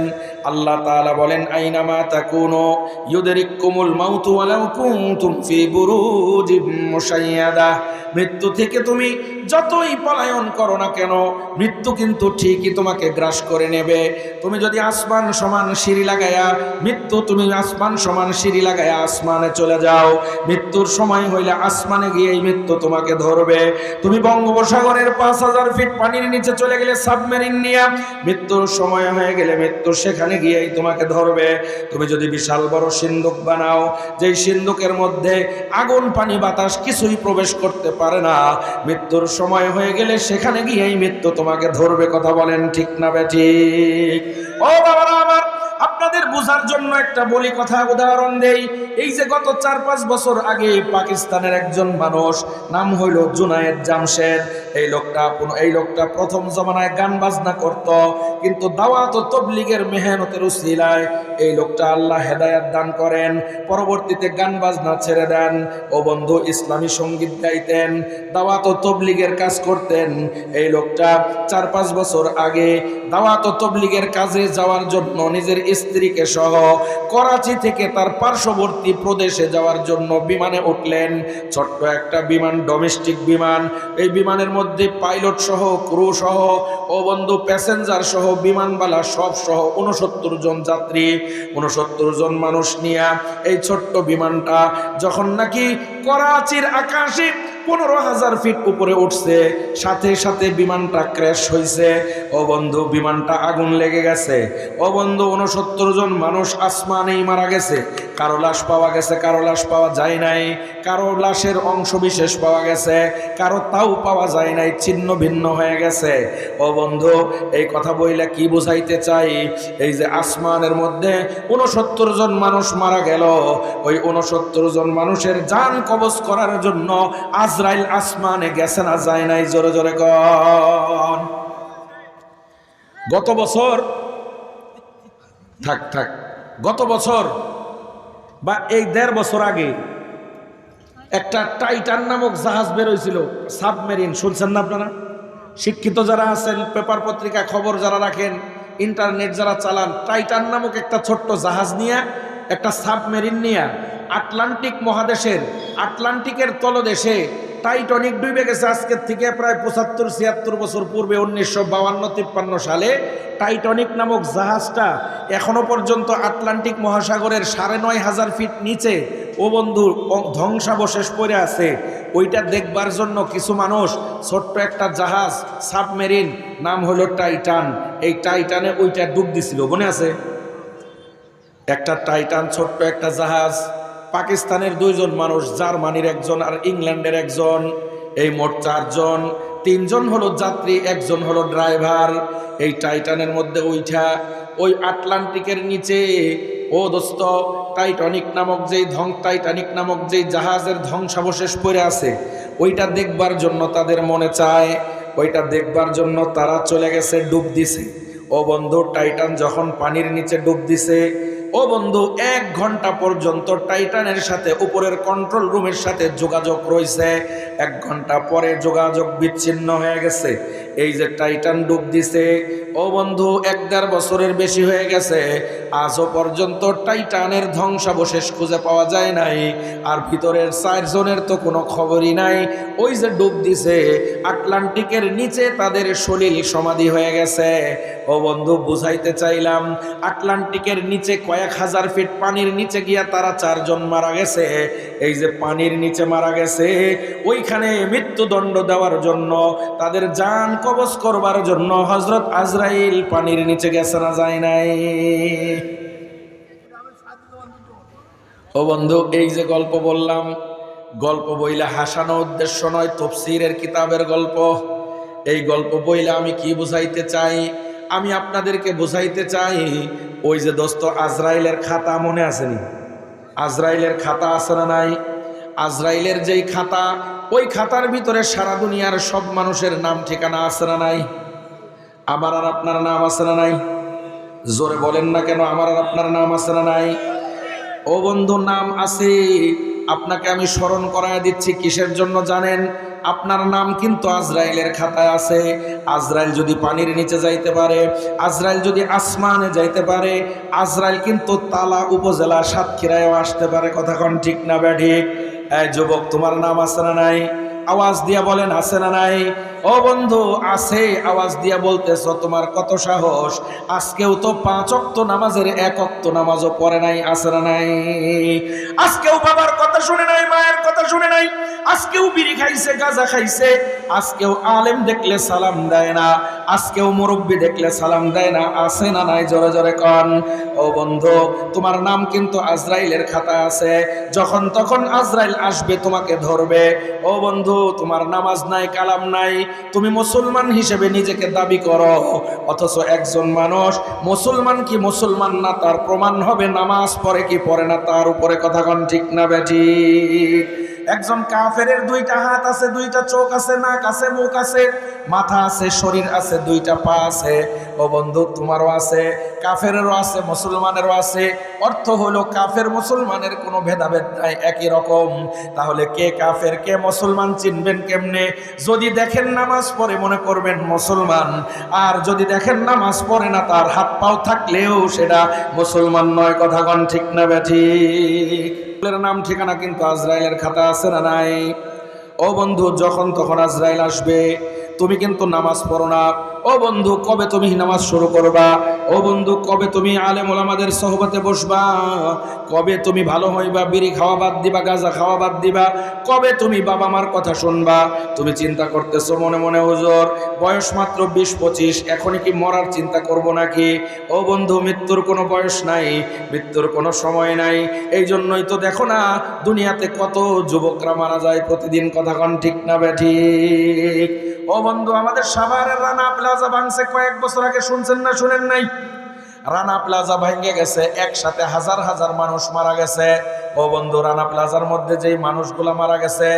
আল্লাহ তাআলা বলেন, আইনামা তাকুনু ইউদরিকুমুল মাউতু ওয়ালাউ কুনতুম ফি বুরুজিম মুশাইয়াদা। মৃত্যু থেকে তুমি যতই পলায়ন করো না কেন, মৃত্যু কিন্তু ঠিকই তোমাকে গ্রাস করে নেবে। তুমি যদি আসমান সমান সিঁড়ি লাগায়া, মৃত্যু, তুমি আসমান সমান সিঁড়ি লাগায়া আসমানে চলে যাও, মৃত্যুর সময় হইলে আসমানে গিয়ে এই মৃত্যু তোমাকে ধরবে। তুমি বঙ্গোপসাগরের 5000 ফিট পানির নিচে চলে গেলে সাবমেরিন নিয়ে, মৃত্যুর সময় হয়ে গেলে মৃত্যু সেখানে সেখানে গিয়েই তোমাকে ধরবে। তুমি যদি বিশাল বড় সিন্ধুক বানাও, যেই সিন্ধুকের মধ্যে আগুন পানি বাতাস কিছুই প্রবেশ করতে পারে না, মৃত্যুর সময় হয়ে গেলে সেখানে গিয়েই মৃত্যু তোমাকে ধরবে। কথা বলেন ঠিক না বেঠিক? ও বাবারা আমার, আপনাদের বোঝার জন্য একটা বলি কথা, উদাহরণ দেই। এই যে গত 4-5 বছর আগে পাকিস্তানের একজন মানুষ, নাম হইল জুনায়েদ জামশেদ। এই লোকটা প্রথম জমানায় গান বাজনা করত, কিন্তু দাওয়াত ও তবলিগের মেহনতের উসিলায় এই লোকটা আল্লাহ হেদায়েত দান করেন। পরবর্তীতে গান বাজনা ছেড়ে দেন। ও বন্ধু, ইসলামী সঙ্গীত গাইতেন, দাওয়াত ও তবলিগের কাজ করতেন। এই লোকটা 4-5 বছর আগে দাওয়াত ও তবলিগের কাজে যাওয়ার জন্য নিজের স্ত্রীকে সহ করাচি থেকে তার পার্শ্ববর্তী প্রদেশে যাওয়ার জন্য বিমানে উঠলেন। ছোট্ট একটা বিমান, ডোমেস্টিক বিমান। এই বিমানের মধ্যে পাইলট সহ, ক্রু সহ, ও বন্ধু প্যাসেঞ্জার সহ, বিমানবালা সব সহ 69 জন যাত্রী, 69 জন মানুষ নিয়ে এই ছোট্ট বিমানটা যখন নাকি করাচির আকাশে 15,000 ফিট উপরে উঠছে, সাথে সাথে বিমানটা ক্র্যাশ হয়েছে। ও বন্ধু, বিমানটা আগুন লেগে গেছে। ও বন্ধু, 69 জন মানুষ আসমানেই মারা গেছে। কারো লাশ পাওয়া গেছে, কারো লাশ পাওয়া যায় নাই, কারো লাশের অংশ বিশেষ পাওয়া গেছে, কারো তাও পাওয়া যায় নাই, ছিন্ন ভিন্ন হয়ে গেছে। ও বন্ধু, এই কথা বইলে কি বুঝাইতে চাই? এই যে আসমানের মধ্যে 69 জন মানুষ মারা গেল, ওই 69 জন মানুষের জান কবজ করার জন্য আজরাইল আসমানে গেছে না যায় নাই? জোরে জোরে কর। গত বছর গত বছর বা এই 1.5 বছর আগে একটা টাইটান নামক জাহাজ বের হয়েছিল, সাবমেরিন। শুনছেন না আপনারা? শিক্ষিত যারা আছেন, পেপার পত্রিকা খবর যারা রাখেন, ইন্টারনেট যারা চালান, টাইটান নামক একটা ছোট্ট জাহাজ নিয়ে, একটা সাবমেরিন নিয়ে আটলান্টিক মহাদেশের, আটলান্টিকের তলদেশে টাইটানিক ডুবে গেছে আজকের থেকে প্রায় 75-76 বছর পূর্বে, 1952-53 সালে। টাইটানিক নামক জাহাজটা এখনো পর্যন্ত আটলান্টিক মহাসাগরের 9,500 ফিট নিচে, ও বন্ধু, ধ্বংসাবশেষ পড়ে আছে। ওইটা দেখবার জন্য কিছু মানুষ ছোট্ট একটা জাহাজ, সাবমেরিন, নাম হলো টাইটান, এই টাইটানে ওইটা ডুব দিছিল। মনে আছে? একটা টাইটান, ছোট্ট একটা জাহাজ। পাকিস্তানের 2 জন মানুষ, জার্মানির একজন আর ইংল্যান্ডের একজন, এই মোট 4 জন। 3 জন হলো যাত্রী, 1 জন হলো ড্রাইভার। এই টাইটানের মধ্যে ওইটা ওই আটলান্টিকের নিচে, ও দোস্ত, টাইটানিক নামক যেই জাহাজের ধ্বংসাবশেষ পড়ে আছে, ওইটা দেখবার জন্য তাদের মনে চায়। ওইটা দেখবার জন্য তারা চলে গেছে, ডুব দিছে। ও বন্ধু, টাইটান যখন পানির নিচে ডুব দিছে, ও বন্ধু, 1 ঘন্টা পর্যন্ত টাইটানের সাথে উপরের কন্ট্রোল রুমের সাথে যোগাযোগ রয়েছে। 1 ঘন্টা পরে যোগাযোগ বিচ্ছিন্ন হয়ে গেছে। এই যে টাইটান ডুব দিছে, ও বন্ধু, 1-1.5 বছরের বেশি হয়ে গেছে, আজও পর্যন্ত টাইটানের ধ্বংসাবশেষ খুঁজে পাওয়া যায় নাই। আর ভিতরের 4 জনের তো কোনো খবরই নাই। ওই যে ডুব দিছে, আটলান্টিকের নিচে তাদের সলিল সমাধি হয়ে গেছে। ও বন্ধু, বুঝাইতে চাইলাম, আটলান্টিকের নিচে কয়েক হাজার ফিট পানির নিচে গিয়া তারা 4 জন মারা গেছে। এই যে পানির নিচে মারা গেছে, ওইখানে মৃত্যুদণ্ড দেওয়ার জন্য, তাদের জান কবজ করবার জন্য হযরত আজরাইল পানির নিচে গেছে না যায় নাই? ও বন্ধু, এই যে গল্প বললাম, গল্প বইলে হাসানো উদ্দেশ্য নয়, তাফসীরের কিতাবের গল্প। এই গল্প বইলে আমি কি বুঝাইতে চাই? আমি আপনাদেরকে বুঝাইতে চাই, ওই যে দোস্ত, আজরাইলের খাতা মনে আসেনি? আজরাইলের খাতা আছে না নাই? আজরাইলের যেই খাতা, ওই খাতার ভিতরে সারা দুনিয়ার সব মানুষের নাম ঠিকানা আছে না নাই? আমার আর আপনার নাম আছে না নাই? জোরে বলেন না কেন? আমার আর আপনার নাম আছে না নাই? ও বন্ধু, নাম আছে। আপনাকে আমি স্মরণ করায় দিচ্ছি, কিসের জন্য জানেন? আপনার নাম কিন্তু আজরাইলের খাতায় আছে। আজরাইল যদি পানির নিচে যাইতে পারে, আজরাইল যদি আসমানে যাইতে পারে, আজরাইল কিন্তু তালা উপজেলা সাতক্ষীরায়ও আসতে পারে। কথা কোন ঠিক না ব্যাঠিক? এই যুবক, তোমার নাম আছে না নাই? আওয়াজ দিয়া বলেন, আছে না নাই? ও বন্ধু আছে, আওয়াজ দিয়া বলতেছ তোমার কত সাহস? আজকেও তো 5 ওয়াক্ত নামাজের 1 ওয়াক্ত নামাজও পড়ে নাই, আছে না নাই? আজকেও বাবার কথা শুনে নাই, মায়ের কথা শুনে নাই, আজকেও বিড়ি খাইছে, গাঁজা খাইছে, আজকেও আলেম দেখলে সালাম দেয় না, আজকেও মুরব্বি দেখলে সালাম দেয় না, আছে না নাই? জোরে জোরে কন। ও বন্ধু তোমার নাম কিন্তু আজরাইলের খাতা আছে, যখন তখন আজরাইল আসবে তোমাকে ধরবে। ও বন্ধু তোমার নামাজ নাই, কালাম নাই, তুমি মুসলমান হিসেবে নিজেকে দাবি করো, অথচ একজন মানুষ মুসলমান কি মুসলমান না তার প্রমাণ হবে নামাজ পড়ে কি পড়ে না তার উপরে। কথা কন ঠিক না বেঠিক? একজন কাফেরের 2টা হাত আছে, 2টা চোখ আছে, নাক আছে, মুখ আছে, মাথা আছে, শরীর আছে, 2টা পা আছে। ও বন্ধু তোমারও আছে, কাফেরেরও আছে, মুসলমানেরও আছে। অর্থ হলো কাফের মুসলমানের কোনো ভেদাভেদ নাই, একই রকম। তাহলে কে কাফের কে মুসলমান চিনবেন কেমনে? যদি দেখেন নামাজ পড়ে মনে করবেন মুসলমান, আর যদি দেখেন নামাজ পড়ে না, তার হাত পাও থাকলেও সেটা মুসলমান নয়। কথা কন ঠিক না বেঠিক? নাম ঠিকানা কিন্তু আজরাইলের খাতা আছে না নাই? ও বন্ধু যখন তখন আজরাইল আসবে, তুমি কিন্তু নামাজ পড়ো না। ও বন্ধু কবে তুমি নামাজ শুরু করবা? ও বন্ধু কবে তুমি আলেম ওলামাদের সোহবতে বসবা? কবে তুমি ভালো হইবা, বিড়ি খাওয়া বাদ দিবা, গাঁজা খাওয়া বাদ দিবা? কবে তুমি বাবা মার কথা শুনবা? তুমি চিন্তা করতেছো মনে মনে, হুজুর বয়স মাত্র 20-25, এখনই কি মরার চিন্তা করব নাকি? ও বন্ধু মৃত্যুর কোনো বয়স নাই, মৃত্যুর কোনো সময় নাই। এই জন্যই তো দেখো না দুনিয়াতে কত যুবকরা মারা যায় প্রতিদিন। কথা কন ঠিক না বেঠিক? ও বন্ধু আমাদের সাভারের রানা প্লাজা ভাঙছে কয়েক বছর আগে, শুনছেন না শুনেন নাই? রানা প্লাজা ভেঙে গেছে, একসাথে হাজার হাজার মানুষ মারা গেছে। ও বন্ধু রানা প্লাজার মধ্যে যেই মানুষগুলা মারা গেছে,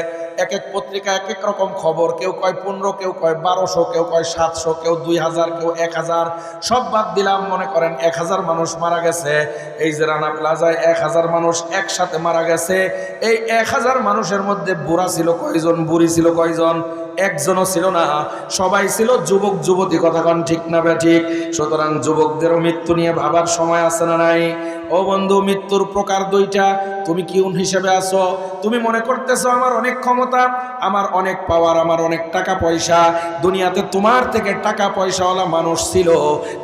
এক এক পত্রিকা এক এক রকম খবর, কেউ কয় 15, কেউ কয় 1200, কেউ কয় 700, কেউ 2000, কেউ 1000। সব বাদ দিলাম, মনে করেন 1000 মানুষ মারা গেছে। এই যে রানা প্লাজায় 1000 মানুষ একসাথে মারা গেছে। এই 1000 মানুষের মধ্যে বুড়া ছিল কয়জন, বুড়ি ছিল কয়জন? একজনও ছিল না, সবাই ছিল যুবক যুবতী। কথা কন ঠিক না বেঠিক? সুতরাং যুবকদেরও মৃত্যু নিয়ে ভাবার সময় আছে না নাই? ও বন্ধু মৃত্যুর প্রকার 2টা। তুমি কি হিসেবে আছো? তুমি মনে করতেছো আমার অনেক ক্ষমতা, আমার অনেক পাওয়ার, আমার অনেক টাকা পয়সা। দুনিয়াতে তোমার থেকে টাকা পয়সাওয়ালা মানুষ ছিল,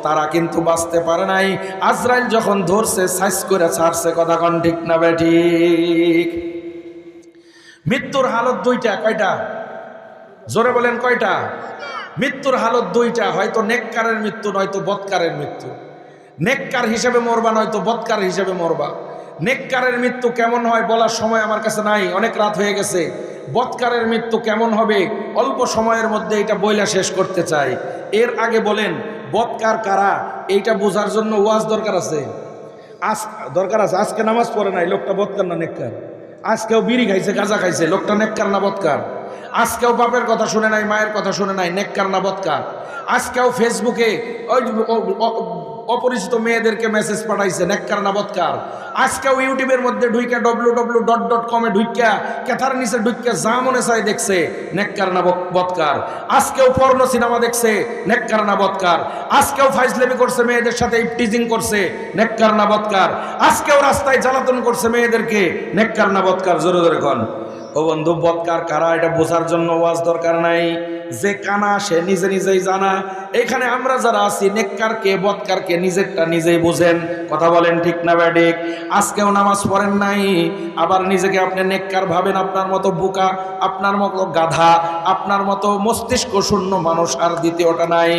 তারা কিন্তু বাঁচতে পারে নাই। আজরাইল যখন ধরছে সাইজ করে ছাড়ছে। কথা কন ঠিক না বেঠিক? মৃত্যুর হালত 2টা। কয়টা? জোরে বলেন কয়টা? মৃত্যুর হালত 2টা, হয়তো নেককারের মৃত্যু নয়তো বদকারের মৃত্যু। নেককার হিসেবে মরবা নয়তো বদকার হিসেবে মরবা। নেককারের মৃত্যু কেমন হয় বলার সময় আমার কাছে নাই, অনেক রাত হয়ে গেছে। বদকারের মৃত্যু কেমন হবে অল্প সময়ের মধ্যে এটা বইলা শেষ করতে চাই। এর আগে বলেন বদকার কারা, এইটা বোঝার জন্য ওয়াজ দরকার আছে। দরকার আছে। আজকে নামাজ পড়ে নাই, লোকটা বদকার না নেককার? আজকেও বিড়ি খাইছে, গাঁজা খাইছে, লোকটা নেককার না বদকার? আজকেও বাপের কথা শুনে নাই, মায়ের কথা শুনে নাই, নেককার না বদকার? আজকেও ফেসবুকে অপরিচিত মেয়েদেরকে মেসেজ পাঠাইছে, নেককার না বদকার? আজকেও ইউটিউবের মধ্যে ঢুইকা www.com ঢুইকা কেথার নিচে ঢুইকা যা মনে চাই দেখছে, নেককার না বদকার? আজকেও পর্ন সিনেমা দেখছে, নেককার না বদকার? আজকেও ফাইজলামি করছে, মেয়েদের সাথে ইফটিজিং করছে, নেককার না বদকার? আজকেও রাস্তায় জ্বালাতন করছে মেয়েদেরকে, নেককার না বদকার? জোরে জোরে কন। ও বন্ধু বদকার কারা এটা বোঝার জন্য ওয়াজ দরকার নাই। যে কানা সে নিজে নিজেই জানা। এখানে আমরা যারা আছি নেককারকে বদকারকে নিজেরটা নিজেই বুঝেন। কথা বলেন ঠিক না বেঠিক? আজকেও নামাজ পড়েন নাই, আবার নিজেকে আপনি নেককার ভাবেন। আপনার মতো বোকা, আপনার মতো গাধা, আপনার মতো মস্তিষ্ক শূন্য মানুষ আর দ্বিতীয়টা নাই।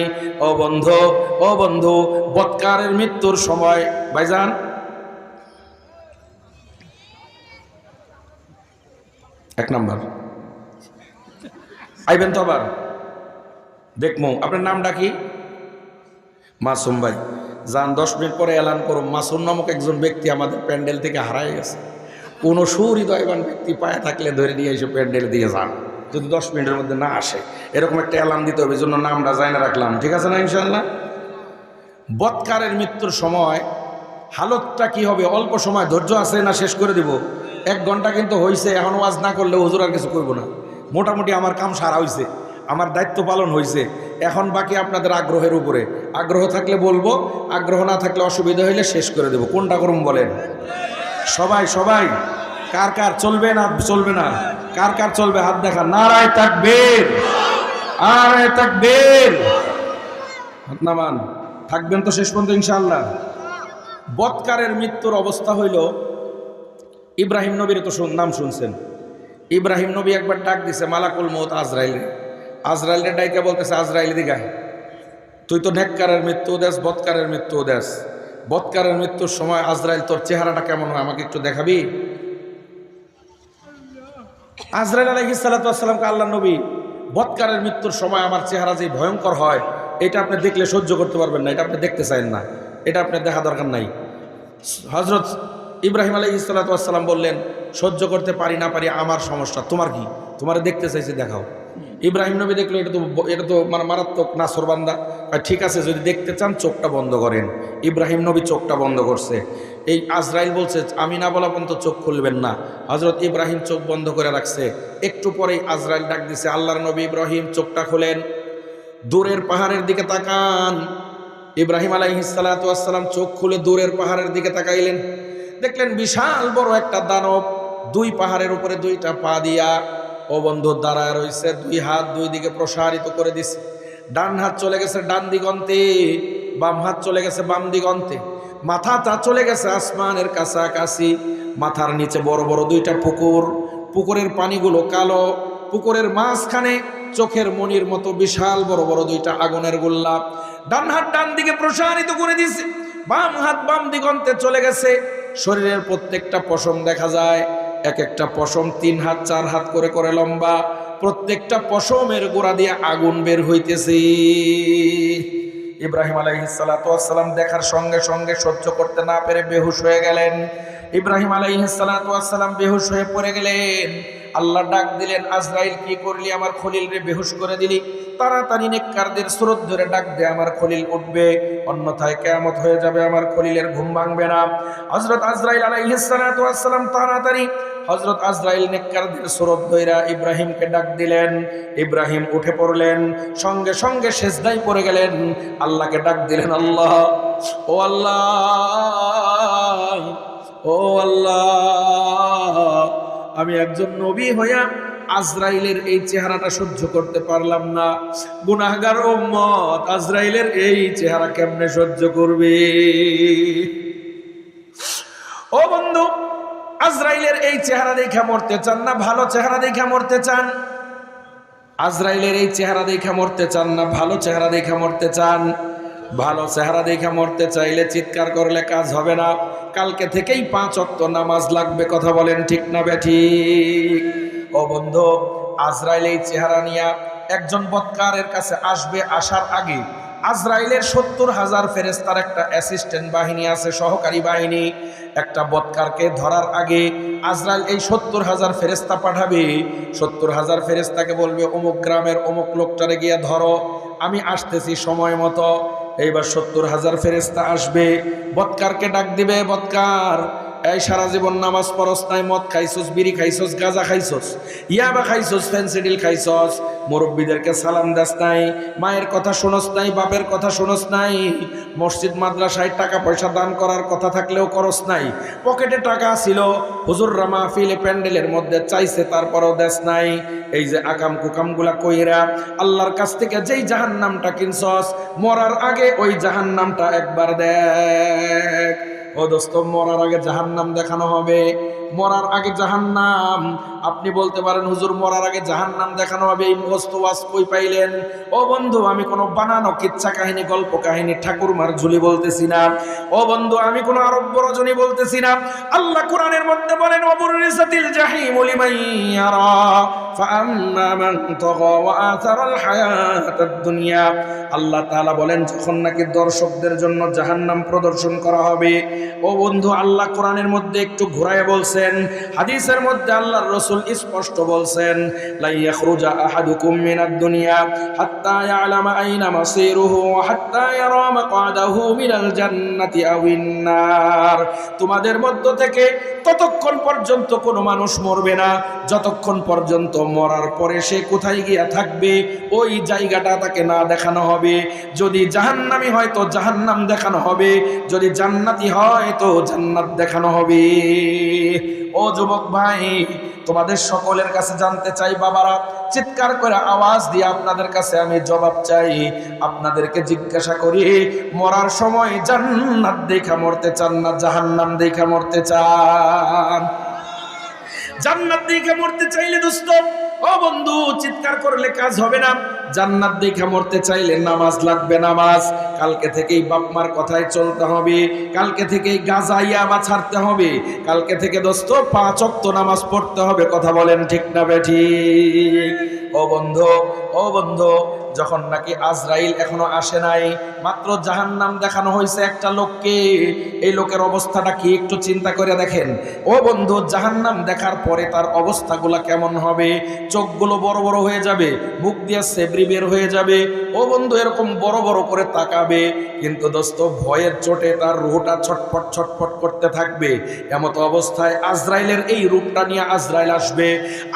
ও বন্ধু, ও বন্ধু বদকারের মৃত্যুর সময় ভাইজান এক নাম্বার আইবেন তো আবার দেখমো। আপনার নামটা কি? মাসুম ভাই। যান 10 মিনিট পরে এলান করো, মাসুম নামক একজন ব্যক্তি আমাদের প্যান্ডেল থেকে হারাই গেছে। কোনো সুহৃদয়বান ব্যক্তি পায়ে থাকলে ধরে নিয়ে এসে প্যান্ডেল দিয়ে যান, যদি 10 মিনিটের মধ্যে না আসে। এরকম একটা এলান দিতে হবে, জন্য নামটা যাই না রাখলাম। ঠিক আছে না ইনশাল্লাহ? বদকারের মৃত্যুর সময় হালতটা কি হবে? অল্প সময় ধৈর্য আছে না শেষ করে দিব? 1 ঘন্টা কিন্তু হয়েছে, এখন ওয়াজ না করলে হুজুর আর কিছু করবো না। মোটামুটি আমার কাম সারা হয়েছে, আমার দায়িত্ব পালন হয়েছে। এখন বাকি আপনাদের আগ্রহের উপরে। আগ্রহ থাকলে বলবো, আগ্রহ না থাকলে অসুবিধা হইলে শেষ করে দেব। কোনটা করুন বলেন? সবাই সবাই কার কার চলবে না চলবে না? কার কার চলবে হাত দেখা। নারায়ে তাকবীর, আরে তাকবীর, হাত নামান। থাকবেন তো শেষ পর্যন্ত ইনশাআল্লাহ। বৎকারের মৃত্যুর অবস্থা হইল, ইব্রাহিম নবীর তো নাম শুনছেন। ইব্রাহিম নবী একবার ডাক দিছে মালাকুল মউত আজরাইল। আজরাইলে ডাইকে বলতেছে, আজরাইল দিগা, তুই তো নেককারের মৃত্যু দেশ, বৎকারের মৃত্যু দেশ। বৎকারের মৃত্যুর সময় আজরাইল তোর চেহারাটা কেমন হয় আমাকে একটু দেখাবি? আজরাইল আলাইহিস সালাতু ওয়াস সালামকে আল্লাহ নবী, বৎকারের মৃত্যুর সময় আমার চেহারা যে ভয়ঙ্কর হয় এটা আপনি দেখলে সহ্য করতে পারবেন না, এটা আপনি দেখতে চান না, এটা আপনার দেখা দরকার নাই। হযরত ইব্রাহিম আলাইহিস সালাতু ওয়াস সালাম বললেন, সহ্য করতে পারি না পারি আমার সমস্যা, তোমার কি? তোমারে দেখতে চাইছে, দেখাও। ইব্রাহিম নবী দেখলো এটা তো মানে মারাত্মক নাছরবান্দা। ঠিক আছে, যদি দেখতে চান চোখটা বন্ধ করেন। ইব্রাহিম নবী চোখটা বন্ধ করছে। এই আজরাইল বলছে আমি না বলা পর্যন্ত চোখ খুলবেন না। হযরত ইব্রাহিম চোখ বন্ধ করে রাখছে। একটু পরেই আজরাইল ডাক দিছে, আল্লাহর নবী ইব্রাহিম চোখটা খোলেন, দূরের পাহাড়ের দিকে তাকান। ইব্রাহিম আলাইহিস সালাতু ওয়াস সালাম চোখ খুলে দূরের পাহাড়ের দিকে তাকাইলেন। দেখলেন বিশাল বড় একটা দানব দুই পাহাড়ের উপরে দুইটা পা দিয়া ও বন্ধু দাঁড়ায় রয়েছে, দুই হাত দুই দিকে প্রসারিত করে দিছে। ডান হাত চলে গেছে ডান দিগন্তে, বাম হাত চলে গেছে বাম দিগন্তে, মাথাটা চলে গেছে আসমানের কাছাকাছি। মাথার নিচে বড় বড় দুইটা পুকুর, পুকুরের পানিগুলো কালো, পুকুরের মাঝখানে চোখের মনির মতো বিশাল বড় বড় দুইটা আগুনের গোল্লা। ডান হাত ডান দিকে প্রসারিত করে দিছে, বাম হাত বাম দিগন্তে চলে গেছে। শরীরের প্রত্যেকটা পশম দেখা যায়, এক একটা পশম 3 হাত 4 হাত করে করে লম্বা, প্রত্যেকটা পশমের গোড়া দিয়ে আগুন বের হইতেছে। ইব্রাহিম আলাইহিস সালাতু ওয়াস সালাম দেখার সঙ্গে সঙ্গে সহ্য করতে না পেরে বেহুশ হয়ে গেলেন। ইব্রাহিম আলাইহিস সালাতু ওয়াস সালাম বেহুশ হয়ে পড়ে গেলেন। আল্লাহ ডাক দিলেন, আজরাইল কি করলি? আমার খলিল রে বেহুশ করে দিলি। তাড়াতাড়ি নেককারদের স্রোত ধরে ডাক দে, আমার খলিল উঠবে, অন্যথায় কিয়ামত হয়ে যাবে, আমার খলিলের ঘুম ভাঙবে না। হযরত আজরাইল আলাইহিস সালাতু ওয়াস সালাম তাড়াতাড়ি হযরত আজরাইল নেককারদের স্রোত ধইরা ইব্রাহিমকে ডাক দিলেন। ইব্রাহিম উঠে পড়লেন, সঙ্গে সঙ্গে সিজদায় পড়ে গেলেন, আল্লাহকে ডাক দিলেন, আল্লাহ, ও আল্লাহ, ও আল্লাহ, আমি একজন নবী হইয়া আজরাইলের এই চেহারাটা সহ্য করতে পারলাম না। গুনাহগার উম্মত আজরাইলের এই চেহারা কেমনে সহ্য করবে? ও বন্ধু, আজরাইলের এই চেহারা দেখে মরতে চান না ভালো চেহারা দেখে মরতে চান? আজরাইলের এই চেহারা দেখে মরতে চান না ভালো চেহারা দেখে মরতে চান? ভালো চেহারা দেখে মরতে চাইলে চিৎকার করলে কাজ হবে না। কালকে থেকেই 5 ওয়াক্ত নামাজ লাগবে। কথা বলেন ঠিক না বেঠিক? ও বন্ধু, আজরাইল এই চেহারা নিয়ে একজন বৎকারের কাছে আসবে। আসার আগে আজরাইলের 70,000 ফেরেশতার একটা অ্যাসিস্ট্যান্ট বাহিনী আছে, সহকারী বাহিনী। একটা বৎকারকে ধরার আগে আজরাইল এই 70,000 ফেরেশতা পাঠাবে। 70,000 ফেরেশতাকে বলবে, অমুক গ্রামের অমুক লোকটারে গিয়ে ধরো, আমি আসতেছি সময় মতো। এইবার 70,000 ফেরেশতা আসবে, বৎকারকে ডাক দিবে, বৎকার, এই সারা জীবন নামাজ পড়স নাই, মদ খাইছস, বিড়ি খাইছস, গাঁজা খাইছস, ইয়াবা খাইছস, ফেন্সিডিল খাইছস, মুরব্বীদেরকে সালাম দাস নাই, মায়ের কথা শুনস নাই, বাপের কথা শুনস নাই, মসজিদ মাদ্রাসায় টাকা পয়সা দান করার কথা থাকলেও করস নাই, পকেটে টাকা ছিল, হুজুররা মাহফিলে প্যান্ডেলের মধ্যে চাইছে তারপরও দেশ নাই। এই যে আকাম কুকামগুলা কইরা আল্লাহর কাছ থেকে যেই জাহান্নামটা কিনছস, মরার আগে ওই জাহান্নামটা একবার দেখ। ও দোস্ত, মরার আগে জাহান্নাম দেখানো হবে। মরার আগে জাহান্নাম। আপনি বলতে পারেন, হুজুর মরার আগে জাহান্নাম দেখানো হবে, এই মুখস্থ ওয়াজ কই পাইলেন? ও বন্ধু, আমি কোনো বানানো কিচ্ছা কাহিনী, গল্প কাহিনী, ঠাকুরমার ঝুলি বলতেছি না। ও বন্ধু, আমি কোনো আরব্য রজনী বলতেছি না। আল্লাহ কোরআনের মধ্যে বলেন, ওয়াবুরিসাতিল জাহিমু লিমান ইয়ারা ফাআম্মা মান তাগা ওয়া আথারাল হায়াতাদ দুনিয়া। আল্লাহ তাআলা বলেন, যখন নাকি দর্শকদের জন্য জাহান্নাম প্রদর্শন করা হবে। ও বন্ধু, আল্লাহ কোরআনের মধ্যে একটু ঘুরায় বলছেন, হাদিসের মধ্যে আল্লাহর রাসূল স্পষ্ট বলছেন, লা ইয়াখরুজা আহাদুকুম মিনাদ দুনিয়া হাত্তা ইয়ালামা আইনা মাসিরুহু ওয়া হাত্তা ইয়ারা মাকআদাহু মিনাল জান্নাতি আওয়ান নার। তোমাদের মধ্য থেকে ততক্ষণ পর্যন্ত কোনো মানুষ মরবে না যতক্ষণ পর্যন্ত মরার পরে সে কোথায় গিয়া থাকবে ওই জায়গাটা তাকে না দেখানো হবে। যদি জাহান্নামী হয় তো জাহান্নাম দেখানো হবে, যদি জান্নাতি হয় তো জান্নাত দেখানো হবে। ও যুবক ভাই, তোমাদের সকলের কাছে জানতে চাই বাবারা, চিৎকার করে আওয়াজ দিয়ে আপনাদের কাছে আমি জবাব চাই, আপনাদেরকে জিজ্ঞাসা করি, মরার সময় জান্নাত দেখা মরতে চান না জাহান্নাম দেখা মরতে চান? জান্নাত দেখে মরতে চাইলে দোস্ত ও বন্ধু চিৎকার করলে কাজ হবে না। জান্নাত দেখে মরতে চাইলে নামাজ লাগবে, নামাজ কালকে থেকেই বাপ মার কথায় চলতে হবে, কালকে থেকেই গাঁজা ইয়াবা ছাড়তে হবে, কালকে থেকে দোস্ত 5 ওয়াক্ত নামাজ পড়তে হবে। কথা বলেন ঠিক না বেঠিক? ও বন্ধু, ও বন্ধু, যখন নাকি আজরাইল এখনো আসে নাই, মাত্র জাহান্নাম দেখানো হয়েছে একটা লোককে, এই লোকের অবস্থাটা কি একটু চিন্তা করে দেখেন। ও বন্ধু, জাহান্নাম দেখার পরে তার অবস্থাগুলো কেমন হবে? চোখগুলো বড় বড় হয়ে যাবে, মুখ দিয়ে সেবরি বের হয়ে যাবে। ও বন্ধু, এরকম বড় বড় করে তাকাবে, কিন্তু দোস্ত ভয়ের চোটে তার রুহটা ছটফট ছটফট করতে থাকবে। এমত অবস্থায় আজরাইলের এই রূপটা নিয়ে আজরাইল আসবে।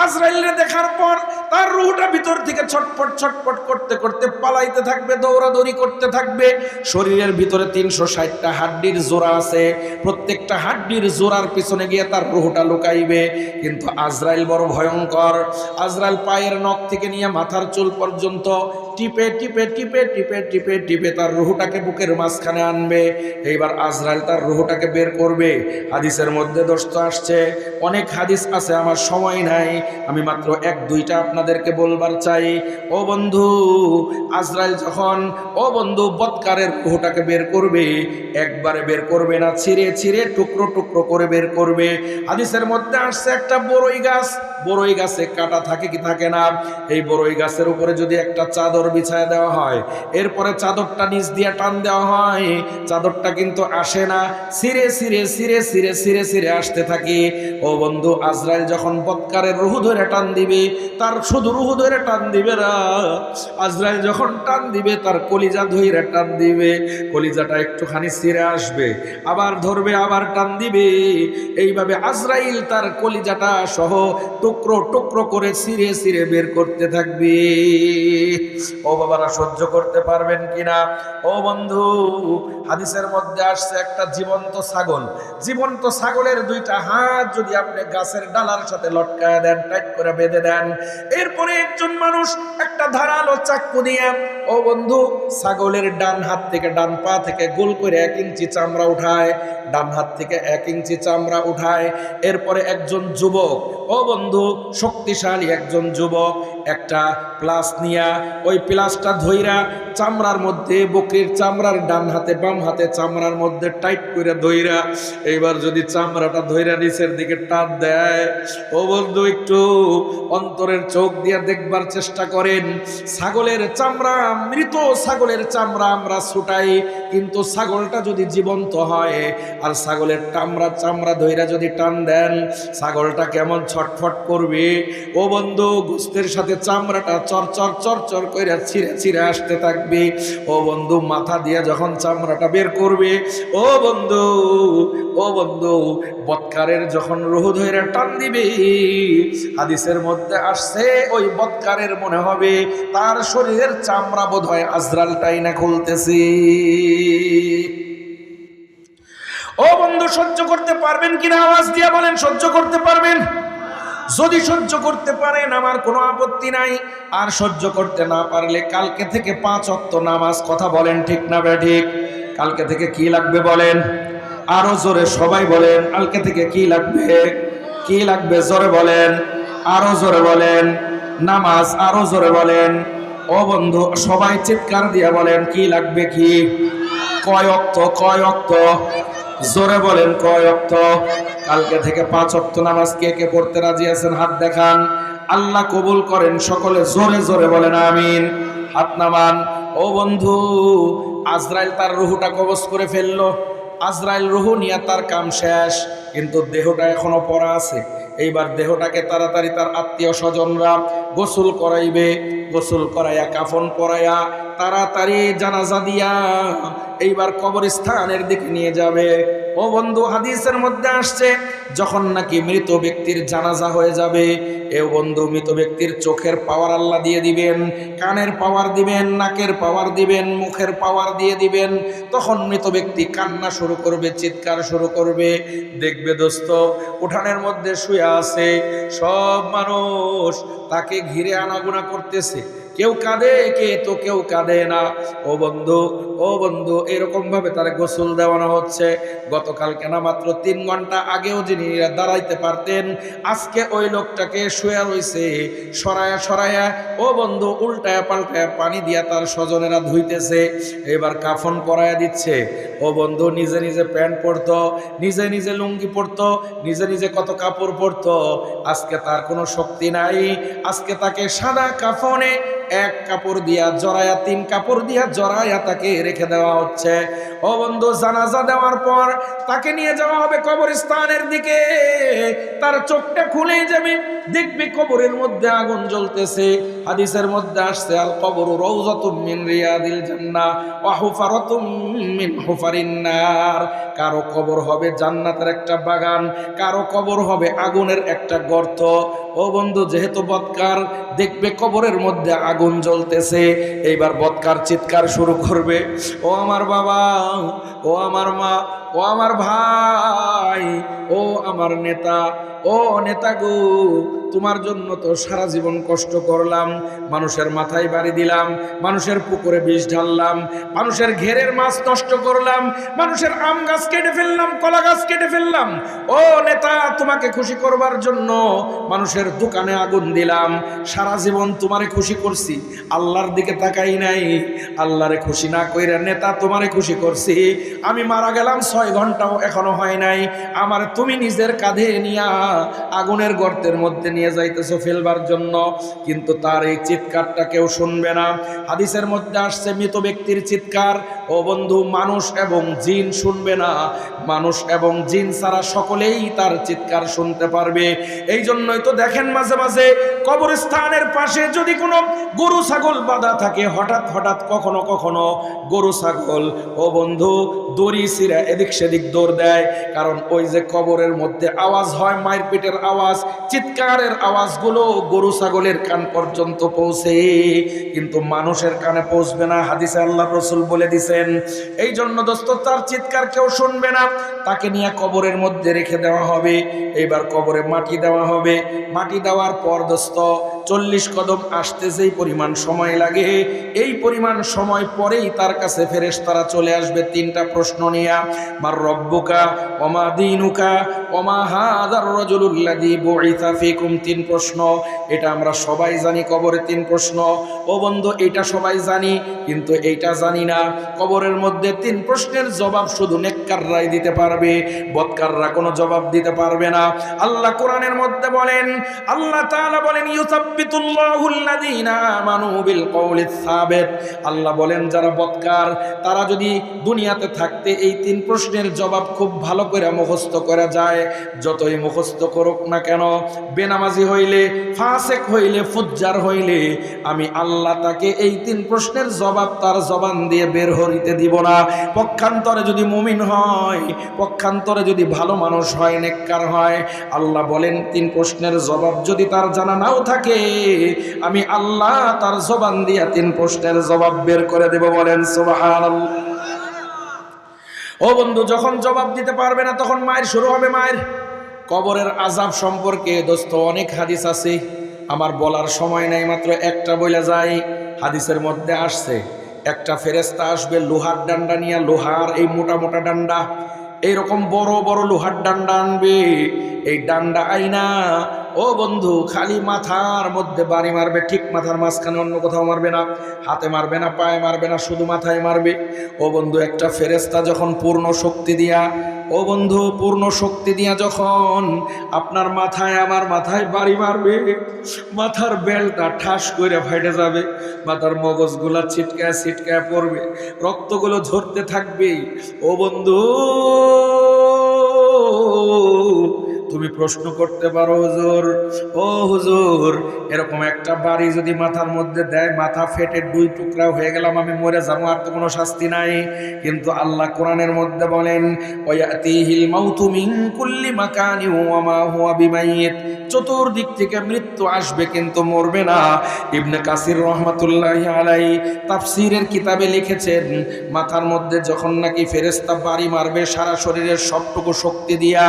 আজরাইলকে দেখার পর তার রুহটা ভিতর থেকে ছটফট ছটফট করতে করতে পালাইতে থাকবে, দৌড়াদৌড়ি করতে থাকবে। শরীরের ভিতরে 360টা হাড্ডির জোড়া আছে, প্রত্যেকটা হাড্ডির জোড়ার পিছনে গিয়ে তার রুহটা লুকাইবে। কিন্তু আজরাইল বড় ভয়ঙ্কর। আজরাইল পায়ের নখ থেকে নিয়ে মাথার চুল পর্যন্ত টিপে টিপে টিপে টিপে টিপে টিপে তার রুহটাকে বুকের মাঝখানে আনবে। এইবার আজরাইল তার রুহটাকে বের করবে। হাদিসের মধ্যে দোস্ত আসছে, অনেক হাদিস আছে, আমার সময় নাই, আমি মাত্র 1-2টা আপনাদেরকে বলবার চাই। ও বন্ধু, আজরাইল যখন ও বন্ধু বৎকারের রুহটাকে বের করবে, একবারে বের করবে না, ছিঁড়ে ছিঁড়ে টুকরো টুকরো করে বের করবে। হাদিসের মধ্যে আসছে একটা বড়ই গাছ, বড়ই গাছে কাটা থাকে কি থাকে না? এই বড়ই গাছের উপরে যদি একটা চাদর বিছায় দেওয়া হয়, এরপরে চাদরটা নিচ দিয়ে টান দেওয়া হয়, চাদরটা কিন্তু আসে না, ছিঁড়ে ছিঁড়ে ছিঁড়ে ছিঁড়ে ছিঁড়ে ছিঁড়ে আসতে থাকে। ও বন্ধু, আজরাইল যখন বৎকারের রুহ ধরে টান দিবে, তার শুধু রুহ ধরে টান দিবে না, আজরাইল যখন টান দিবে তার কলিজা ধইরা টান দিবে, কলিজাটা একটুখানি ছিঁড়ে আসবে, আবার ধরবে, আবার টান দিবে। এইভাবে আজরাইল তার কলিজাটা সহ টুকরো টুকরো করে ছিঁড়ে ছিঁড়ে বের করতে থাকবে। ও বাবারা, সহ্য করতে পারবেন কিনা? ও বন্ধু, হাদিসের মধ্যে আসছে একটা জীবন্ত ছাগল, জীবন্ত ছাগলের 2টা হাত যদি আপনি গাছের ডালার সাথে লটকায় দেন, টাইট করে বেঁধে দেন, এরপরে একজন মানুষ একটা ধারালো চাকু দিয়ে ও বন্ধু ছাগলের ডান হাত থেকে, ডান পা থেকে গোল করে 1 ইঞ্চি চামড়া উঠায়, ডান হাত থেকে 1 ইঞ্চি চামড়া উঠায়। এরপরে একজন যুবক, ও বন্ধু শক্তিশালী একজন যুবক, একটা প্লাস নিয়া ওই প্লাসটা ধইরা চামড়ার মধ্যে, বকরির চামড়ার ডান হাতে বাম হাতে চামড়ার মধ্যে টাইট করে ধইরা, এইবার যদি চামড়াটা ধইরা নিচের দিকে টান দেয়, ও বন্ধু একটু অন্তরের চোখ দিয়ে দেখবার চেষ্টা করেন। ছাগলের চামড়া, মৃত ছাগলের চামড়া আমরা ছুটাই, কিন্তু ছাগলটা যদি জীবন্ত হয় আর ছাগলের চামড়া ধইরা যদি টান দেন, ছাগলটা কেমন ছটফট করবে। ও বন্ধু, গোস্তের সাথে চামড়াটা চরচর চরচর করে ছিঁড়ে ছিঁড়ে আসতে থাকবে। ও বন্ধু, মাথা দিয়ে যখন চামড়াটা বের করবে, ও বন্ধু, ও বন্ধু বৎকারের যখন রুহ ধইরা টান দিবে, হাদিসের মধ্যে আসছে ওই বৎকারের মনে হবে তার শরীরের চামড়া বোধহয় আজরাইলটাই না খুলতেছে। ও বন্ধু, সহ্য করতে পারবেন কিনা? আওয়াজ দিয়ে বলেন, সহ্য করতে পারবেন? যদি সহ্য করতে পারেন আমার কোনো আপত্তি নাই, আর সহ্য করতে না পারলে কালকে থেকে 5 ওয়াক্ত নামাজ। কথা বলেন ঠিক না বেঠিক? কালকে থেকে কি লাগবে বলেন? আরো জোরে সবাই বলেন, কালকে থেকে কি লাগবে? কি লাগবে জোরে বলেন, আরো জোরে বলেন। নামাজ, আরো জোরে বলেন। ও বন্ধু, সবাই চিৎকার দিয়ে বলেন, কি লাগবে? কি? কয় ওয়াক্ত? কয় ওয়াক্ত? জোরে বলেন, কয় ওয়াক্ত? কালকে থেকে 5 ওয়াক্ত নামাজ কে কে পড়তে রাজি আছেন? হাত দেখান। আল্লাহ কবুল করেন, সকলে জোরে জোরে বলেন আমিন। হাত নামান। ও বন্ধু, আজরাইল তার রুহটা কবজ করে ফেললো। আজরাইল রুহ নিয়ে তার কাম শেষ, কিন্তু দেহটা এখনো পড়া আছে। এইবার দেহটাকে তাড়াতাড়ি তার আত্মীয় স্বজনরা গোসল করাইবে, গোসল করাইয়া কাফন পরাইয়া তাড়াতাড়ি জানাজা দিয়া এইবার কবরস্থানের দিকে নিয়ে যাবে। ও ও বন্ধু, হাদিসের মধ্যে আসছে যখন নাকি মৃত ব্যক্তির জানাজা হয়ে যাবে, এ বন্ধু মৃত ব্যক্তির চোখের পাওয়ার আল্লাহ দিয়ে দিবেন, কানের পাওয়ার দিবেন, নাকের পাওয়ার দিবেন, মুখের পাওয়ার দিয়ে দিবেন। তখন মৃত ব্যক্তি কান্না শুরু করবে, চিৎকার শুরু করবে। দেখবে দোস্ত, উঠানের মধ্যে শুয়ে আছে, সব মানুষ তাকে ঘিরে আনাগোনা করতেছে, কেউ কাঁদে, কেউ কাঁদে না। ও বন্ধু এরকম ভাবে তার গোসল দেওয়ানো হচ্ছে। গতকাল কেনা মাত্র 3 ঘন্টা আগেও যিনি দাঁড়াইতে পারতেন, আজকে ওই লোকটাকে শুয়ে রইছে, সরায়া ও বন্ধু উল্টায়া পাল্টায়া পানি দিয়া তার স্বজনেরা ধুইতেছে, এবার কাফন পরায়া দিচ্ছে। ও বন্ধু, নিজে নিজে প্যান্ট পরতো, নিজে নিজে লুঙ্গি পরতো, নিজে নিজে কত কাপড় পরতো, আজকে তার কোনো শক্তি নাই। আজকে তাকে সাদা কাফনে এক কাপড় দিয়া জড়ায়া, 3 কাপড় দিয়া জড়ায়া তাকে রেখে দেওয়া হচ্ছে। ও বন্ধু, জানাজা দেওয়ার পর তাকে নিয়ে যাওয়া হবে কবরস্থানের দিকে। তার চোখটা খুলে যাবে, দেখবে কবরের মধ্যে আগুন জ্বলতেছে। হাদিসের মধ্যে আসছে, আল কবরু রাউযাতুম মিন রিয়াদিল জান্নাহ ওয়া হুফারাতুম মিন হুফারিন নার। কারো কবর হবে জান্নাতের একটা বাগান, কারো কবর হবে আগুনের একটা গর্ত। ও বন্ধু, যেহেতু বদকার, দেখবে কবরের মধ্যে আগুন জ্বলতেছে, এইবার বদকার চিৎকার শুরু করবে, ও আমার বাবা, ও আমার মা, ও আমার ভাই, ও আমার নেতা, ও নেতা গো, তোমার জন্য তো সারা জীবন কষ্ট করলাম, মানুষের মাথায় বাড়ি দিলাম, মানুষের পুকুরে বিষ ঢাললাম, মানুষের ঘেরের মাছ নষ্ট করলাম, মানুষের আম গাছ কেটে ফেললাম, কলা গাছ কেটে ফেললাম। ও নেতা, তোমাকে খুশি করবার জন্য মানুষের দোকানে আগুন দিলাম, সারা জীবন তোমারে খুশি করছি, আল্লাহর দিকে তাকাই নাই, আল্লাহরে খুশি না কইরা নেতা তোমারে খুশি করছি। আমি মারা গেলাম 6 ঘন্টাও এখনো হয় নাই, আমার তুমি নিজের কাঁধে নিয়া আগুনের গর্তের মধ্যে নিয়ে যাইতেছো ফেলবার জন্য, কিন্তু তার এই চিৎকারটা কেউ শুনবে না। হাদিসের মধ্যে আসছে, মৃত ব্যক্তির চিৎকার, ও বন্ধু, মানুষ এবং জিন শুনবে না, মানুষ এবং জিন ছাড়া সকলেই তার চিৎকার শুনতে পারবে। এই জন্যই তো দেখেন মাঝে মাঝে কবরস্থানের পাশে যদি কোনো গরু ছাগল বাঁধা থাকে, হঠাৎ কখনো কখনো গরু ছাগল ও বন্ধু দড়ি ছিঁড়া এদিক সেদিক দৌড় দেয়, কারণ ওই যে কবরের মধ্যে আওয়াজ হয়, মায়ের পেটের আওয়াজ, চিৎকারের আওয়াজগুলো গরু ছাগলের কান পর্যন্ত পৌঁছে, কিন্তু মানুষের কানে পৌঁছবে না। হাদিসে আল্লাহ রাসূল বলে দিছেন। এই জন্য দোস্ত, তার চিৎকার কেউ শুনবে না, তাকে নিয়ে কবরের মধ্যে রেখে দেওয়া হবে। এইবার কবরে মাটি দেওয়া হবে, মাটি দেওয়ার পর দোস্ত 40 কদম আসতে যেই পরিমাণ সময় লাগে, এই পরিমাণ সময় পরেই তার কাছে ফেরেশতারা চলে আসবে 3টা প্রশ্ন নিয়ে, মার রব্বুকা ওমা দীনুকা ওমা হাযার রাজুলুল্লাযী বুইসা ফীকুম। 3 প্রশ্ন, এটা আমরা সবাই জানি, কবরে 3 প্রশ্ন। ও বন্ধু, এটা সবাই জানি, কিন্তু এইটা জানি না কবরের মধ্যে 3 প্রশ্নের জবাব শুধু নেককাররাই দিতে পারবে, বদকাররা কোনো জবাব দিতে পারবে না। আল্লাহ কোরআনের মধ্যে বলেন, আল্লাহ তাআলা বলেন, ইউসাব্বিতুল্লাহুল্লাযীনা আমানু বিল কওলিস সাবিত। আল্লাহ বলেন, যারা বদকার তারা যদি দুনিয়াতে থাকতে এই 3 প্রশ্নের জবাব খুব ভালো করে মুখস্থ করা যায়, যতই মুখস্থ করুক না কেন, বেনামাজি হইলে, ফাসেক হইলে, ফুজ্জার হইলে, আমি আল্লাহ তাকে এই 3 প্রশ্নের জবাব তার জবান দিয়ে বের হইতে দিব না। পক্ষান্তরে যদি মুমিন হয়, পক্ষান্তরে যদি ভালো মানুষ হয়, নেককার হয়, আল্লাহ বলেন 3 প্রশ্নের জবাব যদি তার জানা নাও থাকে, আমি আল্লাহ তার জবান দিয়া 3 প্রশ্নের জবাব বের করে দেব। বলেন সুবহানাল্লাহ। ও বন্ধু, যখন জবাব দিতে পারবে না তখন মায়ের শুরু হবে। মায়ের কবরের আযাব সম্পর্কে দোস্ত অনেক হাদিস আছে, আমার বলার সময় নাই, মাত্র একটা বইলা যায়। হাদিসের মধ্যে আসছে, একটা ফেরেশতা আসবে লোহার ডান্ডা নিয়ে, লোহার এই মোটা মোটা ডান্ডা, এইরকম বড় বড় লোহার ডান্ডা আনবে। এই ডান্ডা আইনা ও বন্ধু খালি মাথার মধ্যে বাড়ি মারবে, ঠিক মাথার মাঝখানে, অন্য কোথাও মারবে না, হাতে মারবে না, পায়ে মারবে না, শুধু মাথায় মারবে। ও বন্ধু, একটা ফেরেশতা যখন পূর্ণ শক্তি দিয়া, ও বন্ধু পূর্ণ শক্তি দিয়া যখন আপনার মাথায়, আমার মাথায় বাড়ি মারবে, মাথার বেলটা ঠাস করে ফাইটে যাবে, মাথার মগজগুলা ছিটকায় ছিটকায় পড়বে, রক্তগুলো ঝরতে থাকবে। ও বন্ধু, তুমি প্রশ্ন করতে পারো, হুজুর ও হুজুর, এরকম একটা বাড়ি যদি মাথার মধ্যে দেয়, মাথা ফেটে দুই টুকরা হয়ে গেলাম, আমি মরে যাবো, আর তো কোনো শাস্তি নাই। কিন্তু আল্লাহ কোরআনের মধ্যে বলেন, ওয়ায়াতিহিল মাউতু মিন কুল্লি মাকানিন ওয়া মা হুয়া বিমাইয়িত, চতুর্দিক থেকে মৃত্যু আসবে কিন্তু মরবে না। ইবনে কাসির রহমাতুল্লাহি আলাইহি তাফসীরের কিতাবে লিখেছেন, মাথার মধ্যে যখন নাকি ফেরেশতা বাড়ি মারবে, সারা শরীরের সবটুকু শক্তি দিয়া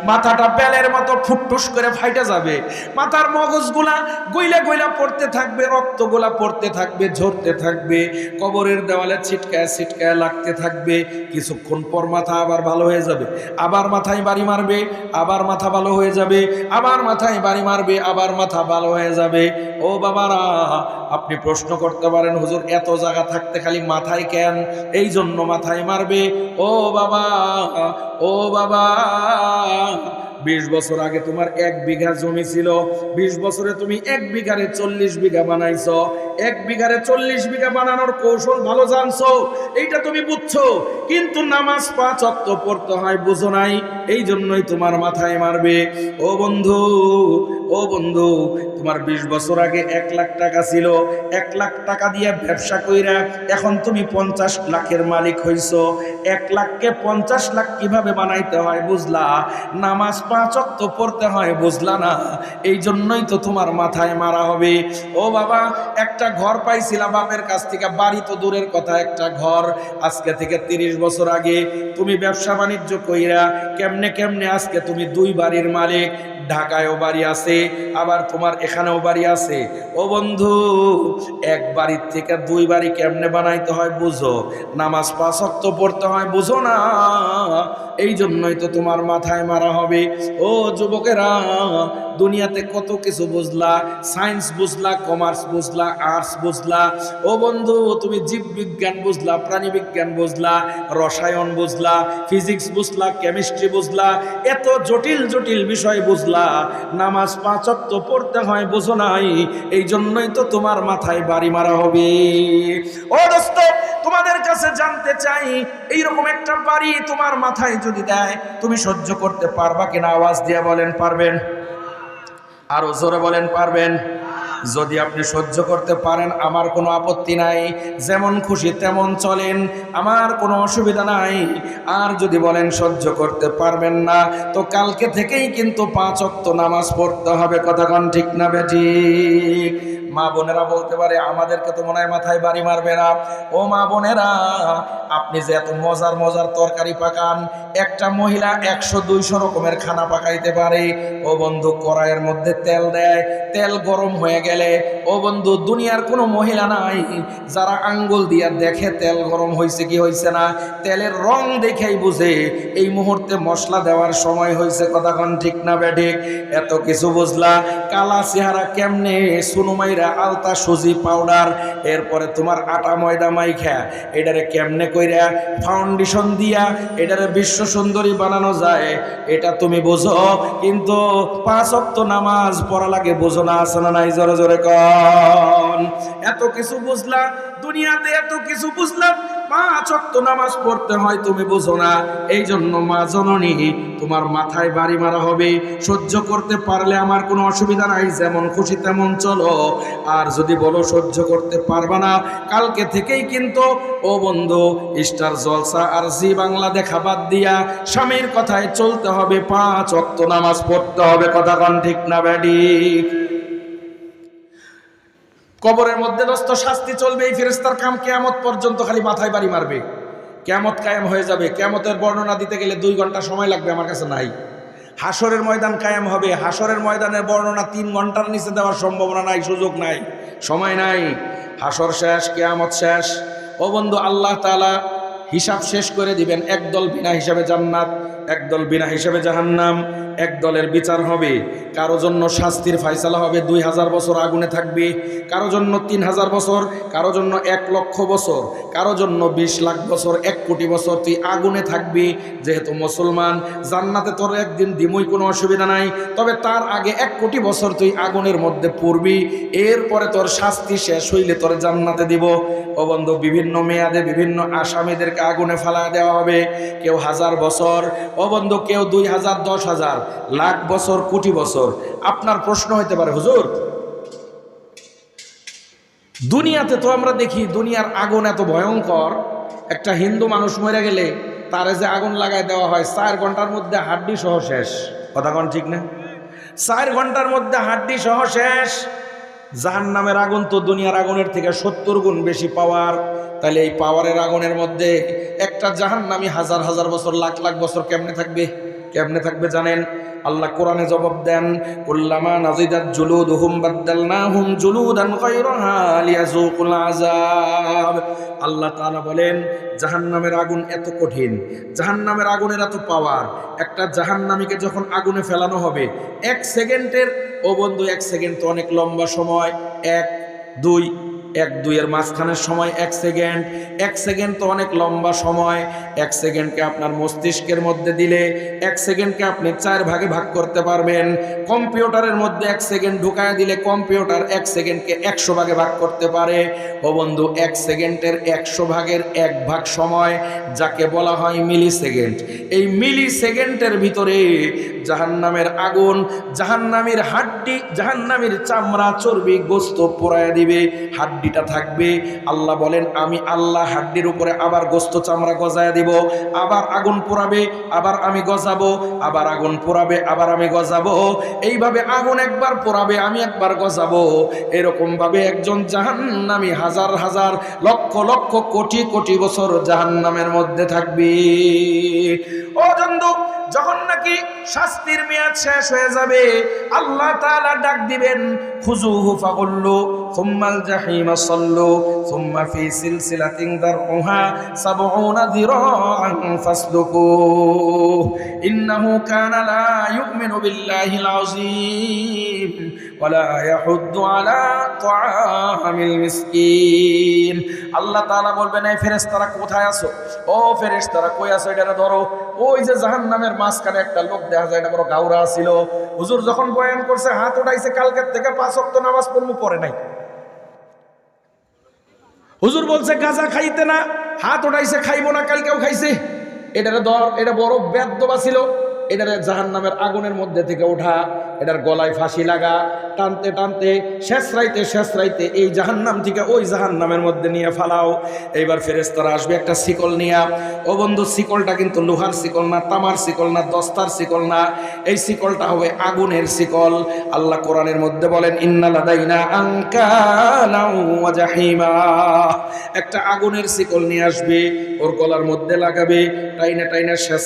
মাথাটা বেলের মতো ফুটফুস করে ফাইটা যাবে, মাথার মগজগুলা গইলা গইলা পড়তে থাকবে, রক্তগুলা পড়তে থাকবে, ঝরতে থাকবে, কবরের দেওয়ালে ছিটকায় ছিটকায় লাগতে থাকবে। কিছুক্ষণ পর মাথা আবার ভালো হয়ে যাবে, আবার মাথায় বাড়ি মারবে, আবার মাথা ভালো হয়ে যাবে, আবার মাথায় বাড়ি মারবে, আবার মাথা ভালো হয়ে যাবে। ও বাবারা, আপনি প্রশ্ন করতে পারেন, হুজুর এত জায়গা থাকতে খালি মাথায় কেন? এই জন্য মাথায় মারবে। ও বাবা, ও বাবা, 20 বছর আগে তোমার 1 বিঘা জমি ছিল, 20 বছরে তুমি 1 বিঘারে 40 বিঘা বানাইছো, 1 বিঘারে 40 বিঘা বানানোর কৌশল ভালো জানছো, এইটা তুমি বুঝছো, কিন্তু নামাজ 5 ওয়াক্ত পড়তে হয় বুঝো নাই, এই জন্যই তোমার মাথায় মারবে। ও বন্ধু, ও বন্ধু, তোমার 20 বছর আগে 1 লাখ টাকা ছিল, 1 লাখ টাকা দিয়ে ব্যবসা কইরা এখন তুমি 50 লাখের মালিক হইছো। 1 লাখকে 50 লাখ কিভাবে বানাইতে হয় বুঝলা, নামাজ 5 ওয়াক্ত পড়তে হয় বুঝলা না, এই জন্যই তো তোমার মাথায় মারা হবে। ও বাবা, একটা ঘর পাইছিলা বাপের কাছ থেকে, বাড়ি তো দূরের কথা, একটা ঘর আজকে থেকে 30 বছর আগে তুমি ব্যবসা বাণিজ্য কইরা কেমনে কেমনে আজকে তুমি 2 বাড়ির মালিক। ঢাকায়ও বাড়ি আছে, আবার তোমার এখানেও বাড়ি আছে। ও বন্ধু, 1 বাড়ির থেকে 2 বাড়ি কেমনে বানাইতে হয় বুঝো, নামাজ 5 ওয়াক্ত পড়তে হয় বুঝো না, এই জন্যই তো তোমার মাথায় মারা হবে। ও যুবকেরা, দুনিয়াতে কত কিছু বুঝলা, সায়েন্স বুঝলা, কমার্স বুঝলা, আর্টস বুঝলা। ও বন্ধু, তুমি জীববিজ্ঞান বুঝলা, প্রাণী বিজ্ঞান বুঝলা, রসায়ন বুঝলা, ফিজিক্স বুঝলা, কেমিস্ট্রি বুঝলা, এত জটিল জটিল বিষয় বুঝলা, নামাজ 5 ওয়াক্ত পড়তে হয় বুঝো নাই, এই জন্যই তো তোমার মাথায় বাড়ি মারা হবে। ও দোস্ত, তোমাদের কাছে জানতে চাই, এইরকম একটা বাড়ি তোমার মাথায় যদি দেয়, তুমি সহ্য করতে পারবা কিনা? আওয়াজ দিয়ে বলেন পারবেন, আরো জোরে বলেন পারবেন। যদি আপনি সহ্য করতে পারেন আমার কোনো আপত্তি নাই, যেমন খুশি তেমন চলেন, আমার কোনো অসুবিধা নাই। আর যদি বলেন সহ্য করতে পারবেন না, তো কালকে থেকেই কিন্তু 5 ওয়াক্ত নামাজ পড়তে হবে। কথা কোন ঠিক না বেঠিক? মা বোনেরা বলতে পারে, আমাদেরকে তো মনে হয় মাথায় বাড়ি মারবে না। ও মা বোনেরা, আপনি যে এত মজার মজার তরকারি পাকান, একটা মহিলা 100-200 রকমের খানা পাকাইতে পারে। ও বন্ধু, কড়াইয়ের মধ্যে তেল দেয়, তেল গরম হয়ে গেলে, ও বন্ধু, দুনিয়ার কোনো মহিলা নাই যারা আঙ্গুল দিয়া দেখে তেল গরম হয়েছে কি হয়েছে না, তেলের রং দেখেই বুঝে এই মুহূর্তে মশলা দেওয়ার সময় হয়েছে। কথা কোন ঠিক না বেঠিক? এত কিছু বুঝলা, কালা চেহারা কেমনে, সুনুমাইরা আলতা সুজি পাউডার, এরপরে তোমার আটা ময়দা মাইখা এটারে কেমনে কইরা ফাউন্ডেশন দিয়া এটারে বিশ্ব সুন্দরী বানানো যায়, এটা তুমি বোঝো, কিন্তু 5 ওয়াক্ত নামাজ পড়া লাগে বোঝো না? আছে না নাই? জোরে জোরে কন। এত কিছু বুঝলা, দুনিয়াতে এত কিছু বুঝলাম, 5 ওয়াক্ত নামাজ পড়তে হয় তুমি বোঝো না, এই জন্য মা জননী তোমার মাথায় বাড়ি মারা হবে। সহ্য করতে পারলে আমার কোনো অসুবিধা নাই, যেমন খুশি তেমন চলো। আর যদি বলো সহ্য করতে পারবা না, কালকে থেকেই কিন্তু ও বন্ধু স্টার জলসা আর জি বাংলা দেখা বাদ দিয়া স্বামীর কথায় চলতে হবে, 5 ওয়াক্ত নামাজ পড়তে হবে। কথা কোন ঠিক না বেঠিক? কবরের মধ্যে দোস্ত শাস্তি চলবে, এই ফেরেশতার কাম কিয়ামত পর্যন্ত খালি মাথায় বাড়ি মারবে। কিয়ামত কায়েম হয়ে যাবে, কিয়ামতের বর্ণনা দিতে গেলে 2 ঘন্টা সময় লাগবে, আমার কাছে নাই। হাসরের ময়দান কায়েম হবে, হাসরের ময়দানের বর্ণনা 3 ঘন্টার নিচে দেওয়ার সম্ভাবনা নাই, সুযোগ নাই, সময় নাই। হাসর শেষ, কিয়ামত শেষ। ও বন্ধু, আল্লাহ তাআলা হিসাব শেষ করে দিবেন। একদল বিনা হিসাবে জান্নাত, একদল বিনা হিসাবে জাহান্নাম, এক দলের বিচার হবে। কারো জন্য শাস্তির ফয়সালা হবে, 2000 বছর আগুনে থাকবে, কারো জন্য 3000 বছর, কারো জন্য 1 লক্ষ বছর, কারো জন্য 20 লাখ বছর, 1 কোটি বছর তুই আগুনে থাকবি। যেহেতু মুসলমান, জান্নাতে তোর একদিন দিমই, কোনো অসুবিধা নাই, তবে তার আগে 1 কোটি বছর তুই আগুনের মধ্যে পড়বি, এরপরে তোর শাস্তি শেষ হইলে তোর জান্নাতে দিব। ও ও বন্ধু বিভিন্ন মেয়াদে বিভিন্ন আসামিদেরকে আগুনে ফেলা দেওয়া হবে। কেউ 1000 বছর, ও বন্ধু কেউ 2000, 10,000, লাখ বছর, কোটি বছর। আপনার প্রশ্ন হতে পারে, হুজুর দুনিয়াতে তো আমরা দেখি দুনিয়ার আগুন এত ভয়ঙ্কর, একটা হিন্দু মানুষ মরে গেলে তারে যে আগুন লাগায় দেওয়া হয় 4 ঘন্টার মধ্যে হাড্ডি সহ শেষ। কথা কোন ঠিক না? 4 ঘন্টার মধ্যে হাড্ডি সহ শেষ। জাহান্নামের আগুন তো দুনিয়ার আগুনের থেকে 70 গুণ বেশি পাওয়ার। তাহলে এই পাওয়ারের আগুনের মধ্যে একটা জাহান্নামী হাজার হাজার বছর, লাখ লাখ বছর কেমনে থাকবে? কেমনে থাকবে জানেন? আল্লাহ কোরআনে জবাব দেন, কুল্লামা নাজিদাত জুলুদুহুম বাদদালনাহুম জুলুদান গায়রাহা লিয়াযুকুল আযাব। আল্লাহ তাআলা বলেন জাহান্নামের আগুন এত কঠিন, জাহান্নামের আগুনের এত পাওয়ার। একটা জাহান্নামীকে যখন আগুনে ফেলানো হবে 1 সেকেন্ডের, ও বন্ধু 1 সেকেন্ড তো অনেক লম্বা সময়। 1 2 1 2 এর মাঝখানের সময় 1 সেকেন্ড। 1 সেকেন্ড তো অনেক লম্বা সময়। 1 সেকেন্ডকে আপনার মস্তিষ্কের মধ্যে দিলে 1 সেকেন্ডকে আপনি 4 ভাগে ভাগ করতে পারবেন। কম্পিউটারের মধ্যে 1 সেকেন্ড ঢুকায় দিলে কম্পিউটার 1 সেকেন্ডকে 100 ভাগে ভাগ করতে পারে। ও বন্ধু 1 সেকেন্ডের 100 ভাগের 1 ভাগ সময়, যাকে বলা হয় মিলি সেকেন্ড। এই মিলি সেকেন্ডের ভিতরে জাহান্নামের আগুন জাহান্নামীর হাড্ডি, জাহান্নামীর চামড়া, চর্বি, গোস্ত পোড়ায় দিবে। হাড্ডিটা থাকবে। আল্লাহ বলেন আমি আল্লাহ হাড্ডির উপরে আবার গোস্ত চামড়া গজায় দিব, আবার আগুন পোড়াবে, আবার আমি গজাবো, আবার আগুন পোড়াবে, আবার আমি গজাবো। এইভাবে আগুন একবার পোড়াবে, আমি একবার গজাবো। এরকম ভাবে একজন জাহান্নামী হাজার হাজার, লক্ষ লক্ষ, কোটি কোটি বছর জাহান্নামের মধ্যে থাকবে। ও বন্ধু যখন নাকি শাস্তির মেয়াদ শেষ হয়ে যাবে, আল্লাহ তাআলা ডাক দিবেন, খুযুহু ফাগুল্লু সুম্মাল জাহিমা সাল্লু সুম্মা ফি সিলসিলাতিন দারউহা 70 যিরাআন ফাসলুকু ইন্নাহু কানা লা ইউমিনু বিল্লাহিল আযীম ওয়া লা ইয়াহুদ্দু আলা তাআমিল মিসকিন। আল্লাহ তাআলা বলবেন, এই ফেরেশতারা কোথায় আছো? ও ফেরেশতারা কই আছো? এটারে ধরো। ওই যে জাহান্নামের মাঝখানে একটা লোক দেখা যায়, এটা বড় গাউরা ছিল। হুজুর যখন বয়ান করছে হাত উঠাইছে, কালকের থেকে 5 ওয়াক্ত নামাজ পড়মু, পড়ে নাই। হুজুর বলছে গাঁজা খাইতে না, হাত উঠাইছে, খাইবো না, কালকেও খাইছে। এটারে ধর, এটা বড় বেদ্যবা ছিল। এটারে জাহান্নামের আগুনের মধ্যে থেকে ওঠা, এটার গলায় ফাঁসি লাগা, টানতে টানতে শেষ রাইতে এই জাহান্নাম থেকে ওই জাহান্নামের মধ্যে নিয়ে ফালাও। এইবার ফেরেশতারা আসবে একটা শিকল নিয়ে। ও বন্ধু শিকলটা কিন্তু লোহার শিকল না, তামার শিকল না, দস্তার শিকল না, এই শিকলটা হবে আগুনের শিকল। আল্লাহ কোরআনের মধ্যে বলেন, ইন্না লাদাইনা আনকালাউ ওয়া জাহিমা। একটা আগুনের শিকল নিয়ে আসবে, ওর গলার মধ্যে লাগাবে, টাইনা টাইনা শেষ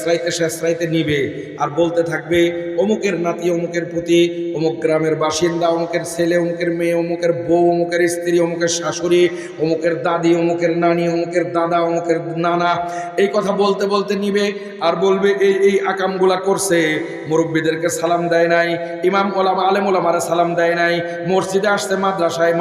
রাইতে নিবে, আর বলতে থাকবে অমুকের নাতি, অমুকের পুতি, অমুক গ্রামের বাসিন্দা, অমুকের ছেলে, অমুকের মেয়ে, অমুকের বউ, অমুকের স্ত্রী, অমুকের শাশুড়ি, অমুকের দাদি, অমুকের নানি, অমুকের দাদা, অমুকের নানা। এই কথা বলতে বলতে নিবে, আর বলবে এই আকামগুলা করছে, মুরব্বীদেরকে সালাম দেয় নাই, ইমাম ওলামা আলেম ওলামারে সালাম দেয় নাই, মসজিদে আসছে, মাদ্রাসায়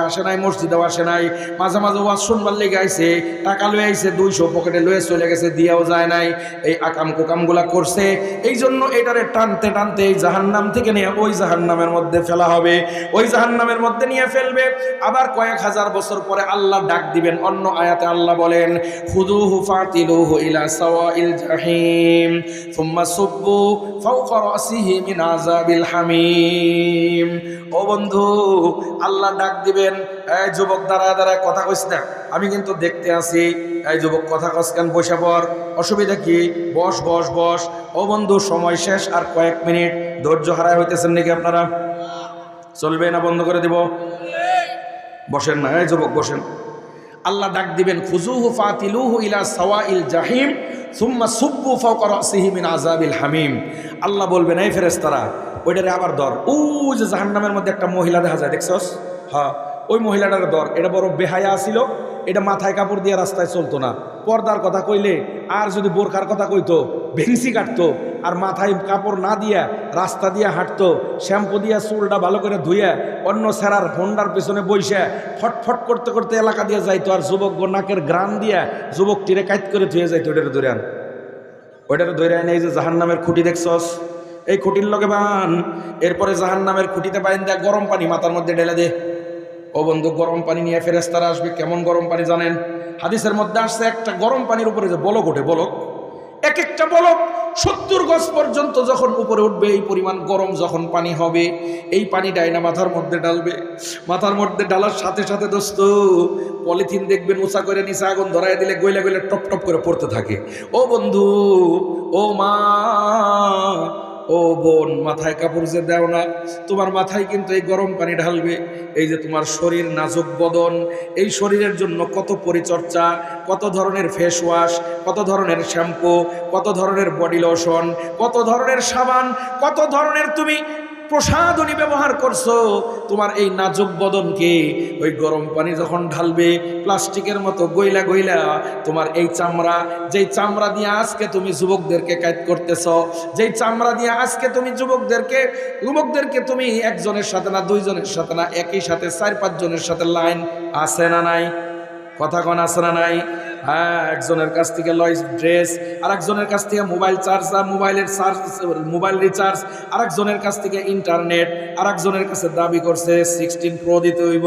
আসে নাই, মসজিদেও আসে নাই, মাঝে মাঝে ওয়াজ শুনবার লেগে আইছে, টাকা লয়ে আইছে, 200 পকেটে লয়ে চলে গেছে, দিয়েও যায় নাই। এই আকাম কুকামগুলা করছে। এই জন্য এটারে টানতে টানতে এই জাহান্নাম থেকে নিয়ে ওই জাহান্নামের মধ্যে ফেলা হবে। ওই জাহান্নামের মধ্যে নিয়ে ফেলবে। আবার কয়েক হাজার বছর পরে আল্লাহ ডাক দিবেন। অন্য আয়াতে আল্লাহ বলেন, খুযুহু ফাতিলুহু ইলা সাওয়াইল জাহিম সুম্মা সুব্বু ফাওকা রাসিহি মিন আযাবিল হামিম। ও বন্ধু আল্লাহ ডাক দিবেন, এই যুবক দাঁড়ায় কথা কইস না, আমি কিন্তু দেখতে আছি। এই যুবক কথা কস কেন? বসে পড়, অসুবিধা কি? বস বস বস। ও বন্ধু সময় শেষ, আর কয়েক মিনিট। ধৈর্য হারায় হইতেছেন নাকি আপনারা? চলবে না বন্ধ করে দিব? বসেন না, এই যুবক বসেন। আল্লাহ ডাক দিবেন, খুযুহু ফাতিলুহু ইলা সাওয়াইল জাহিম সুম্মা সুব্বু ফাওকা রাসিহি মিন আযাবিল হামিম। আল্লাহ বলবেন, এই ফেরেশতারা ওইটারে আবার ধর। ও যে জাহান্নামের মধ্যে একটা মহিলা দেখা যায়, দেখছস? হ্যাঁ, ওই মহিলাটার ধর। এটা বড় বেহায়া ছিল, এটা মাথায় কাপড় দিয়ে রাস্তায় চলতো না। পর্দার কথা কইলে, আর যদি বোরখার কথা কইতো ভেংসি কাটতো, আর মাথায় কাপড় না দিয়া রাস্তা দিয়ে হাঁটতো, শ্যাম্পু দিয়া চুলটা ভালো করে ধুইয়া অন্য সেরার হোন্ডার পিছনে বইসা ফটফট করতে করতে এলাকা দিয়ে যাইতো, আর যুবক নাকের গ্রান দিয়া যুবকটিরে কাইত করে ধুয়ে যাইতো। ওইটারে ধরে আনে। এই যে জাহান্নামের খুঁটি দেখছস, এই খুঁটির লগে বান। এরপরে জাহান্নামের খুঁটিতে বাইন দেয়া গরম পানি মাথার মধ্যে ঢেলে দে। ও বন্ধু, গরম পানি নিয়ে ফেরেশতারা আসবে। কেমন গরম পানি জানেন? হাদিসের মধ্যে আসছে একটা গরম পানির উপরে যে বলক ওঠে, বলক, এক একটা বলক 70 গজ পর্যন্ত যখন উপরে উঠবে, এই পরিমাণ গরম যখন পানি হবে, এই পানি ডাইনা মাথার মধ্যে ডালবে। মাথার মধ্যে ডালার সাথে সাথে দোস্ত পলিথিন দেখবেন উঁচা করে নিচে আগুন ধরায় দিলে গইলা গইলা টপ টপ করে পড়তে থাকে। ও বন্ধু, ও মা, ও বোন, মাথায় কাপড় যে দেও না, তোমার মাথায় কিন্তু এই গরম পানি ঢালবে। এই যে তোমার শরীর, নাজুক বদন, এই শরীরের জন্য কত পরিচর্যা, কত ধরনের ফেস ওয়াশ, কত ধরনের শ্যাম্পু, কত ধরনের বডি লোশন, কত ধরনের সাবান, কত ধরনের তুমি প্রসাধনী ব্যবহার করছো। তোমার এই নাজুক বদনকে ওই গরম পানি যখন ঢালবে, প্লাস্টিকের মতো গইলা গইলা তোমার এই চামড়া, যেই চামড়া দিয়ে আজকে তুমি যুবকদেরকে কাজ করতেছ, যেই চামড়া দিয়ে আজকে তুমি যুবকদেরকে তুমি একজনের সাথে না, দুইজনের সাথে না, একই সাথে 4-5 জনের সাথে লাইন আছে না নাই? কথা কোন আছে না নাই? হ্যাঁ, একজনের কাছ থেকে লয় ড্রেস, আর একজনের কাছ থেকে মোবাইল চার্জ, মোবাইল রিচার্জ, আর একজনের কাছ থেকে ইন্টারনেট, আর একজনের কাছে দাবি করছে 16 প্রো দিতে হইব।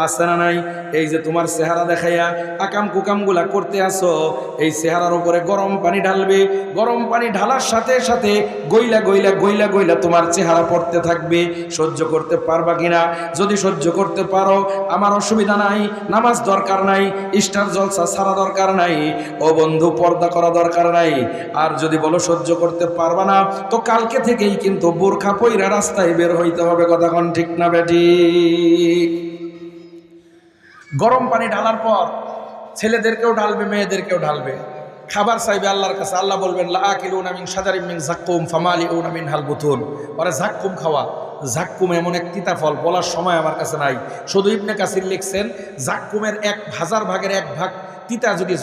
আছে না নাই? এই যে তোমার চেহারা দেখাইয়া আকাম কুকামগুলা করতে আসো, এই চেহারার উপরে গরম পানি ঢালবে। গরম পানি ঢালার সাথে সাথে গইলা গইলা গইলা গইলা তোমার চেহারা পড়তে থাকবে। সহ্য করতে পারবা কিনা? যদি সহ্য করতে পারো আমার অসুবিধা নাই, নামাজ দরকার নাই, স্টার জলসা ছাড়া দরকার নাই, ও বন্ধু পর্দা করা দরকার নাই। আর যদি বলো সহ্য করতে পারবা না, তো কালকে থেকেই কিন্তু বোরখা পইরা রাস্তায় বের হইতে হবে। কথা কোন ঠিক না বেটি? গরম পানি ঢালার পর ছেলেদেরকেও ঢালবে, মেয়েদেরকেও ঢালবে। খাবার চাইবে আল্লাহর কাছে। আল্লাহ বলবেন লা আকিলুনা মিন শাজারিন মিন যাক্কুম ফামালিউনা মিনহাল বুতুন। ওরা যাক্কুম খাওয়া। যাক্কুম এমন এক তিতা ফল, বলার সময় আমার কাছে নাই। শুধু ইবনে কাসির লিখছেন যাক্কুমের 1,000 ভাগের 1 ভাগ তিতা যদি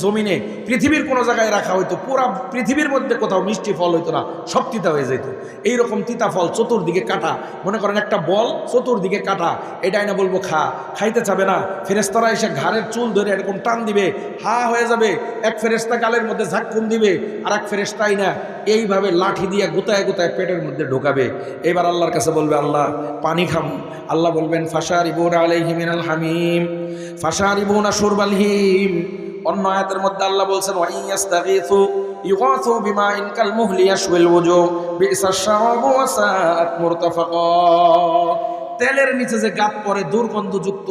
জমিনে পৃথিবীর কোনো জায়গায় রাখা হইতো, পুরা পৃথিবীর মধ্যে কোথাও মিষ্টি ফল হইতো না, সব তিতা হয়ে যেত। এইরকম তিতা ফল, চতুর্দিকে কাটা। মনে করেন একটা বল, চতুর্দিকে কাটা। এটাই না বলবো খাইতে চাবে না। ফেরেশতারা এসে ঘাড়ের চুল ধরে এরকম টান দিবে, হা হয়ে যাবে। এক ফেরেশতা গালের মধ্যে ঝাক্কুম দিবে, আর এক ফেরেশতাই না এইভাবে লাঠি দিয়ে গুতায় গুতায় পেটের মধ্যে ঢোকাবে। এবার আল্লাহর কাছে বলবে আল্লাহ পানি খামু। আল্লাহ বলবেন ফাশারিবুনা আলাইহি মিনাল হামিম ফাশারিবুনা শুরবাল হিম। অন্য আয়াতের মধ্যে আল্লাহ বলছেন ওয়া ইয়াস্তাগীথু ইউগাথু বিমাইন কাল মুহলি ইয়াশওয়াল ওযু বিসাশ শারাবু ওয়া সাআত মুরতাফাকা। তেলের নিচে যে গাত পরে দুর্গন্ধযুক্ত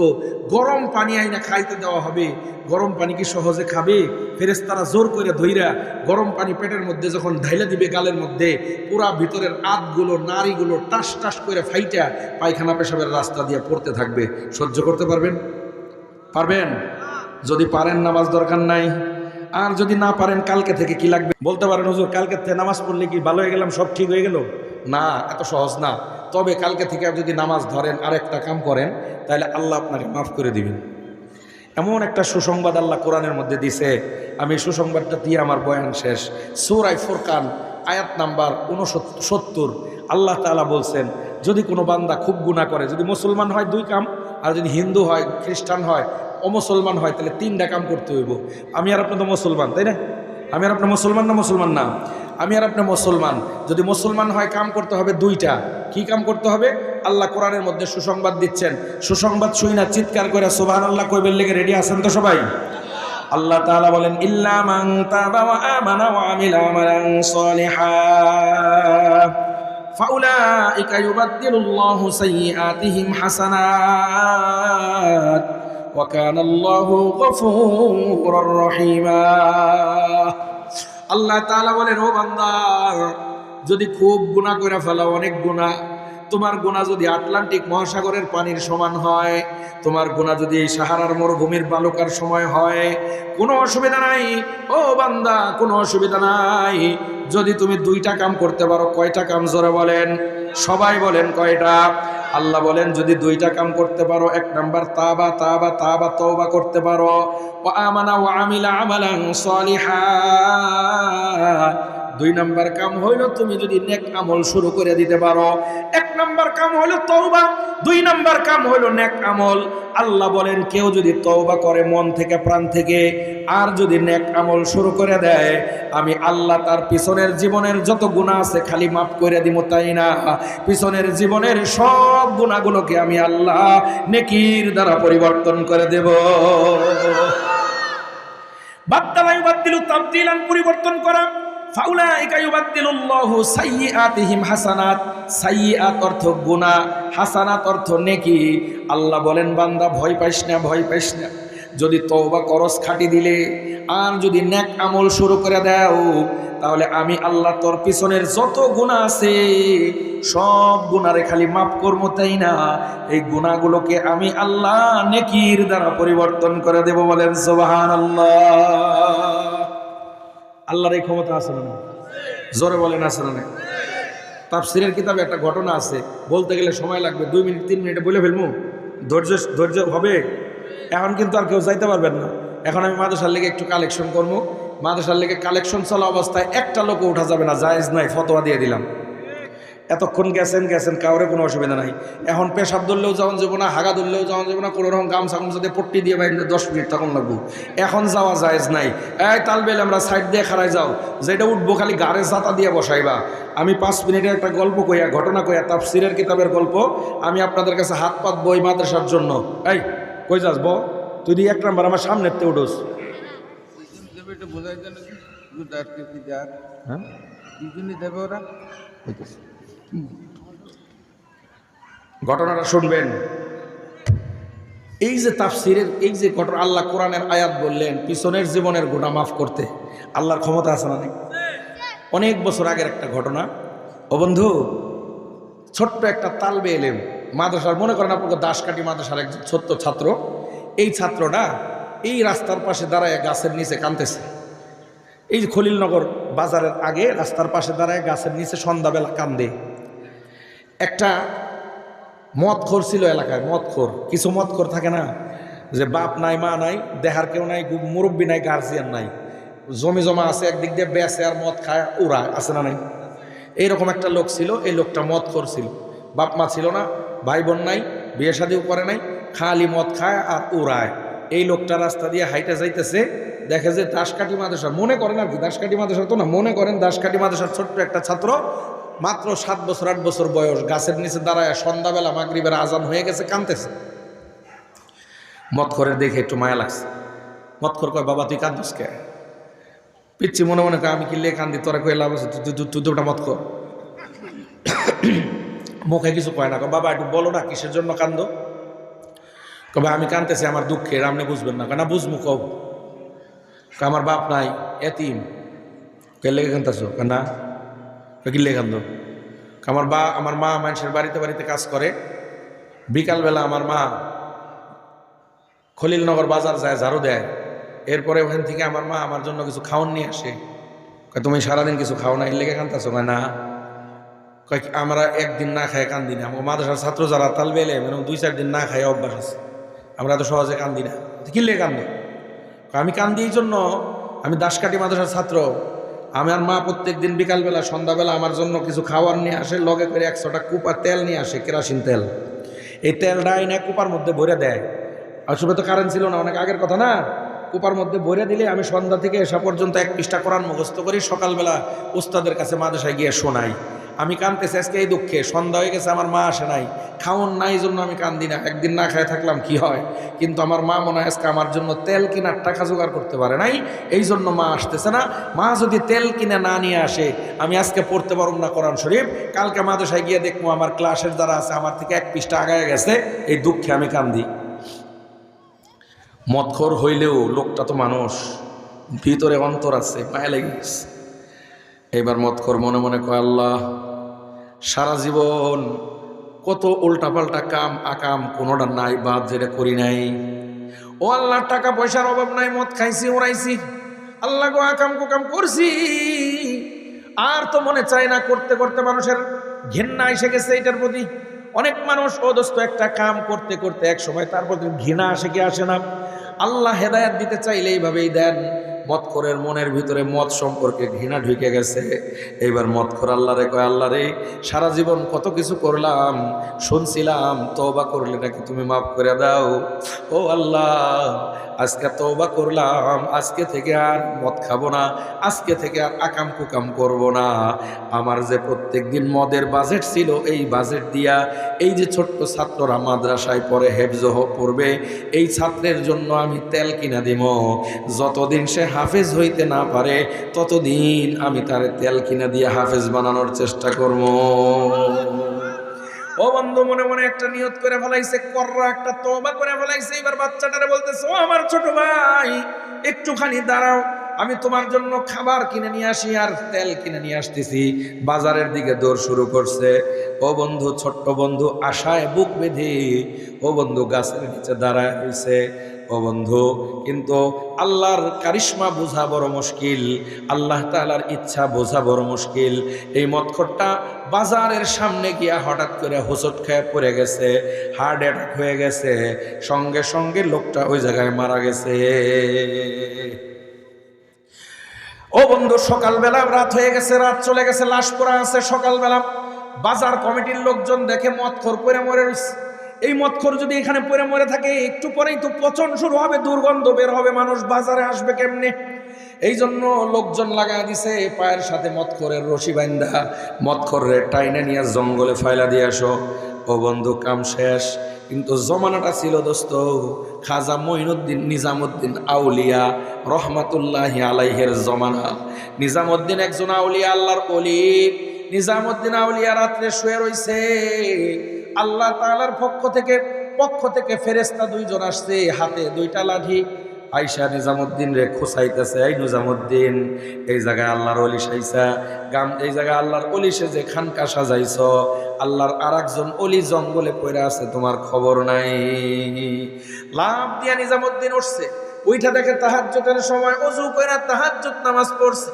গরম পানি আইনা খাইতে দেওয়া হবে। গরম পানি কি সহজে খাবে? ফেরেশতারা জোর করে ধইরা গরম পানি পেটের মধ্যে যখন ঢাইলা দিবে গালের মধ্যে, পুরা ভিতরের আতগুলো, নাড়িগুলো টাস টাস করে ফাইটা পায়খানা পেশাবের রাস্তা দিয়ে পড়তে থাকবে। সহ্য করতে পারবেন? পারবেন? যদি পারেন নামাজ দরকার নাই। আর যদি না পারেন কালকে থেকে কি লাগবে বলতে পারেন হুজুর কালকে থেকে নামাজ পড়লে কি ভালো হয়ে গেলাম, সব ঠিক হয়ে গেল? না, এত সহজ না। তবে কালকে থেকে যদি নামাজ ধরেন আর একটা কাম করেন, তাহলে আল্লাহ আপনাকে মাফ করে দিবেন। এমন একটা সুসংবাদ আল্লাহ কোরআনের মধ্যে দিছে, আমি সুসংবাদটা দিয়ে আমার বয়ান শেষ। সূরা ফুরকান আয়াত নাম্বার 69 আল্লাহ তাআলা বলছেন যদি কোনো বান্দা খুব গুনাহ করে, যদি মুসলমান হয় 2 কাম, আর যদি হিন্দু হয়, খ্রিস্টান হয়, অমুসলমান হয়, তাহলে 3টা কাম করতে হইব। আমি আর আপনি তো মুসলমান, তাই না? আমি আর আপনি মুসলমান না? মুসলমান না? আমি আর আপনি মুসলমান। যদি মুসলমান হয় কাম করতে হবে 2টা। কি কাম করতে হবে? আল্লাহ কোরআনের মধ্যে সুসংবাদ দিচ্ছেন। সুসংবাদ শুই না চিৎকার করে সুবহানাল্লাহ কইবেন লেগে রেডি আছেন তো সবাই? আল্লাহ তাআলা বলেন ইল্লা মান তাবা ওয়া আমানা ওয়া আমিলা আমালান সালিহা ফাউলাইকা ইউবাদদিলুল্লাহু সাইয়্যাতিহিম হাসানাত ওয়া কানা আল্লাহু গফুরুর রহিমা। আল্লাহ তাআলা বলেন ও বান্দা, যদি খুব গুনাহ করে ফেলাও, অনেক গুনাহ, তোমার গুনাহ যদি আটলান্টিক মহাসাগরের পানির সমান হয়, তোমার গুনাহ যদি সাহারার মরুভূমির বালুকার সময় হয়, কোনো অসুবিধা নাই ও বান্দা, কোনো অসুবিধা নাই। যদি তুমি 2টা কাম করতে পারো। কয়টা কাম জোরে বলেন? সবাই বলেন কয়টা? আল্লাহ বলেন যদি 2টা কাম করতে পারো, 1 নাম্বার তাবা তাবা তাবা তওবা করতে পারো, ওয়া আমানা ওয়া আমিলা আমালান সালিহা। 2 নাম্বার কাম হইল তুমি যদি নেক আমল শুরু করে দিতে পারো। 1 নাম্বার কাম হলো তওবা, 2 নাম্বার কাম হলো নেক আমল। আল্লাহ বলেন কেউ যদি তওবা করে মন থেকে প্রাণ থেকে আর যদি নেক আমল শুরু করে দেয়, আমি আল্লাহ তার পিছনের জীবনের যত গুনাহ আছে খালি মাফ করে দিব। তাই না, পিছনের জীবনের সব গুনাহগুলোকে আমি আল্লাহ নেকির দ্বারা পরিবর্তন করে দেব। বাদদালা ইউবাদদিলু তাবদীলান, পরিবর্তন করা। ফাউলাইকা ইউবাদদিলুল্লাহু সাইয়্যাতিহিম হাসানাত। সাইয়্যাত অর্থ গুনাহ, হাসানাত অর্থ নেকি। আল্লাহ বলেন বান্দা ভয় পাইস না, ভয় পাইস না। যদি তওবা করস খাঁটি দিলে আর যদি নেক আমল শুরু করে দাও, তাহলে আমি আল্লাহ তোর পিছনের যত গুনাহ আছে সব গুনারে খালি মাফ করবো। তাই না, এই গুনাহগুলোকে আমি আল্লাহ নেকির দ্বারা পরিবর্তন করে দেব। বলেন সুবহানাল্লাহ। আল্লাহর এই ক্ষমতা আছে না? জোরে বলেন আছে না? তাফসীরের কিতাবে একটা ঘটনা আছে, বলতে গেলে সময় লাগবে, 2 মিনিট 3 মিনিটে বলে ফেলবো। ধৈর্য হবে। এখন কিন্তু আর কেউ যাইতে পারবেন না। এখন আমি মাদ্রাসার লেগে একটু কালেকশন করবো। মাদ্রাসার লেগে কালেকশন চলা অবস্থায় একটা লোক উঠা যাবে না, জায়েজ নাই, ফতোয়া দিয়ে দিলাম। এতক্ষণ গেছেন কাউরে কোনো অসুবিধা নাই। এখন পেশাব ধরলেও যাওয়া যাবো না, হাগা ধরলেও যাওয়া যাবো না, কোনো রকম গামছা যদি পট্টি দিয়ে বাইরে 10 মিনিট তখন লাগবো। এখন যাওয়া জায়েজ নাই। এই তালবেল আমরা সাইড দিয়ে খাড়াই যাও, যেটা উঠবো খালি গাড়ে জাতা দিয়ে বসাইবা। আমি 5 মিনিটের একটা গল্প কইয়া, ঘটনা কইয়া, তাফসীরের কিতাবের গল্প আমি আপনাদের কাছে হাত পাত বই মাদ্রাসার জন্য। এই কই যাস বউ, তুই 1 নাম্বার আমার সামনে তে উঠোস। হ্যাঁ ঘটনাটা শুনবেন। এই যে তাফসীরের এই যে ঘটনা, আল্লাহ কোরআনের আয়াত বললেন পিছনের জীবনের গুনাহ মাফ করতে আল্লাহর ক্ষমতা আছে না? অনেক বছর আগের একটা ঘটনা। ও বন্ধু, ছোট্ট একটা তালবে এলেম মাদ্রাসার, মনে করেন আপনাকে দাসকাঠি মাদ্রাসার একজন ছোট্ট ছাত্র। এই ছাত্রটা এই রাস্তার পাশে দাঁড়ায় গাছের নিচে কাঁদতেছে। এই যে খলিলনগর বাজারের আগে রাস্তার পাশে দাঁড়ায় গাছের নিচে সন্ধ্যাবেলা কান্দে। একটা মদখোর ছিল এলাকায়, মদখোর। কিছু মদখোর থাকে না, যে বাপ নাই মা নাই, দেহার কেউ নাই, মুরব্বী নাই, গার্জিয়ান নাই, জমি জমা আছে, একদিক দিয়ে বেচে আর মদ খায় উড়ায়, আছে না নাই? এইরকম একটা লোক ছিল। এই লোকটা মদখোর ছিল, বাপ মা ছিল না, ভাই বোন নাই, বিয়ে শাদিও করে নাই, খালি মদ খায় আর উড়ায়। এই লোকটা রাস্তা দিয়ে হাইটে যাইতেছে, দেখে যে দাসকাঠি মাদ্রাসা, মনে করেন আর কি দাসকাঠি মাদ্রাসা তো না, মনে করেন দাসকাঠি মাদ্রাসার ছোট্ট একটা ছাত্র, মাত্র 7 বছর 8 বছর বয়স, গাছের নিচে দাঁড়ায় সন্ধ্যাবেলা মাগরিবের আজান হয়ে গেছে, কাঁদতেছে। মদখোরের দেখে একটু মায়া লাগছে। মদখোর কয়, বাবা তুই কাঁদছিস কে? পিচ্ছি মনে মনে কয়, আমি কি লে কান্দি, তোরা কয়ে লাভ আছে, তুই দুটা মদখোর। মুখে কিছু কয় না। বাবা একটু বলো না কিসের জন্য কান্দো? কবে আমি কাঁদতেছি আমার দুঃখের, আপনি বুঝবেন না? না বুঝবো, কব আমার বাপ নাই, এতিম। কে লেগে কাঁদতেছো? না কি লেগে কান্দো? আমার মা মানুষের বাড়িতে বাড়িতে কাজ করে, বিকালবেলা আমার মা খলিলনগর বাজার যায়, ঝাড়ু দেয়, এরপরে ওখান থেকে আমার মা আমার জন্য কিছু খাওয়ান নিয়ে আসে। তুমি সারাদিন কিছু খাও না, এর লেগে কাঁদতেছো? না। আমরা একদিন না খাই কান্দি না। আমার মাদ্রাসার ছাত্র যারা তালবে এলে 2-4 দিন না খাই অভ্যাস আছে, আমরা তো সহজে কান্দি না। কি লেগে কান্দো? আমি কান্দি এই জন্য, আমি দাসকাঠি মাদ্রাসার ছাত্র। আমার মা প্রত্যেক দিন বিকালবেলা সন্ধ্যাবেলা আমার জন্য কিছু খাওয়ার নিয়ে আসে, লগে করে 100টা কুপা তেল নিয়ে আসে, কেরাসিন তেল। এই তেলটা এনে কুপার মধ্যে ভরে দেয়। আসলে তো কারেন্ট ছিল না, অনেক আগের কথা না। কুপার মধ্যে ভরে দিলে আমি সন্ধ্যা থেকে এসা পর্যন্ত 1 পৃষ্ঠা কোরআন মুখস্থ করি, সকালবেলা উস্তাদের কাছে মাদ্রাসায় গিয়ে শোনাই। আমি কাঁদতেছি আজকে এই দুঃখে, সন্ধ্যা হয়ে গেছে, আমার মা আসে নাই, খাওয়ান নাই, জন্য আমি কান্দি না। একদিন না খায় থাকলাম কি হয়, কিন্তু আমার মা মনে হয় আজকে আমার জন্য তেল কেনার টাকা জোগাড় করতে পারে নাই, এই জন্য মা আসতেছে না। মা যদি তেল কিনে না নিয়ে আসে, আমি আজকে পড়তে পারব না কোরআন শরীফ। কালকে মাদ্রাসায় গিয়ে দেখবো আমার ক্লাসের দ্বারা আছে আমার থেকে 1 পৃষ্ঠা আগায় গেছে, এই দুঃখে আমি কান্দি। মদখোর হইলেও লোকটা তো মানুষ, ভিতরে অন্তর আছে, মায়া লেগে গেছে। এবার মদখোর মনে মনে কয়, আল্লাহ সারা জীবন কত উল্টাপাল্টা কাম আকাম, কোনোটা নাই বাদ যেটা করি নাই। ও আল্লাহ, টাকা পয়সার অভাব নাই, মদ খাইছি, উড়াইছি, আল্লাহ গো আকাম কুকাম করছি, আর তো মনে চায় না। করতে করতে মানুষের ঘৃণা এসে গেছে এটার প্রতি। অনেক মানুষ ও দোস্ত একটা কাম করতে করতে এক সময় তার প্রতি ঘৃণা আসে কি আসে না? আল্লাহ হেদায়েত দিতে চাইলে এইভাবেই দেন। মদখোরের মনের ভিতরে মদ সম্পর্কে ঘৃণা ঢুকে গেছে। এইবার মদখোর আল্লাহরে কয়, আল্লাহ রে, সারা জীবন কত কিছু করলাম, শুনছিলাম তওবা করলে নাকি তুমি মাফ করে দাও। ও আল্লাহ, আজকে তওবা করলাম, আজকে থেকে আর মদ খাবো না, আজকে থেকে আর আকাম কুকাম করব না। আমার যে প্রত্যেক দিন মদের বাজেট ছিল, এই বাজেট দিয়া এই যে ছোট্ট ছাত্ররা মাদ্রাসায় পড়ে হেফজ পড়বে, এই ছাত্রের জন্য আমি তেল কিনা দিব। যতদিন সে হাফেজ হইতে না পারে ততদিন আমি তার তেল কিনা দিয়ে হাফেজ বানানোর চেষ্টা করব। ও বন্ধু, মনে মনে একটা নিয়ত করে ফেলাইছে, কররা একটা তওবা করে ফেলাইছে। এবার বাচ্চাটারে বলতেছে, ও আমার ছোট ভাই, একটুখানি দাঁড়াও, আমি তোমার জন্য খাবার কিনে নিয়ে আসি আর তেল কিনে নিয়ে আসতেছি। বাজারের দিকে দৌড় শুরু করছে। ও বন্ধু, ছোট্ট বন্ধু আশায় বুক বেঁধে ও বন্ধু গাছের নিচে দাঁড়ায় রয়েছে। ও বন্ধু, কিন্তু আল্লাহর কারিশমা বোঝা বড় মুশকিল, আল্লাহ তাআলার ইচ্ছা বোঝা বড় মুশকিল। এই মদখোরটা বাজারের সামনে গিয়া হঠাৎ করে হোঁচট খেয়ে পড়ে গেছে, হার্ট অ্যাটাক হয়ে গেছে, সঙ্গে সঙ্গে লোকটা ওই জায়গায় মারা গেছে। ও বন্ধু, সকালবেলা রাত হয়ে গেছে, রাত চলে গেছে, লাশ পড়া আছে। সকালবেলা বাজার কমিটির লোকজন দেখে মদখোর পড়ে মরে রয়েছে। এই মদখোর যদি এখানে পড়ে মরে থাকে, একটু পরেই তো পচন শুরু হবে, দুর্গন্ধ বের হবে, মানুষ বাজারে আসবে কেমনে? এই জন্য লোকজন লাগা দিছে পায়ের সাথে মদখোরের রশি বান্ধা, মদখোরের টাইনে নিয়ে জঙ্গলে ফাইলা দিয়ে আসো। ও বন্ধু, কাম শেষ। কিন্তু জমানাটা ছিল দোস্ত খাজা মঈনুদ্দিন নিজামুদ্দিন আউলিয়া রহমাতুল্লাহি আলাইহির জমানা। নিজামুদ্দিন একজন আউলিয়া, আল্লাহর ওলি। নিজামুদ্দিন আউলিয়া রাত্রে শুয়ে রইছে। আল্লাহ তাআলার পক্ষ থেকে ফেরেশতা দুইজন আসছে, হাতে দুইটা লাঠি। আইসা নিজামুদ্দিন রে খোঁচাইতেছে, এই নিজামুদ্দিন, এই জায়গায় আল্লাহর ওলি সাইসা এই জায়গায় আল্লাহর ওলি সে যে খানকা সাজাইছ, আল্লাহর আর একজন ওলি জঙ্গলে পড়ে আছে, তোমার খবর নাই। লাভ দিয়া নিজামুদ্দিন উঠছে, ওইটা দেখে তাহাজ্জুদের সময় ওযু কইরা তাহাজ্জুদ নামাজ পড়ছে।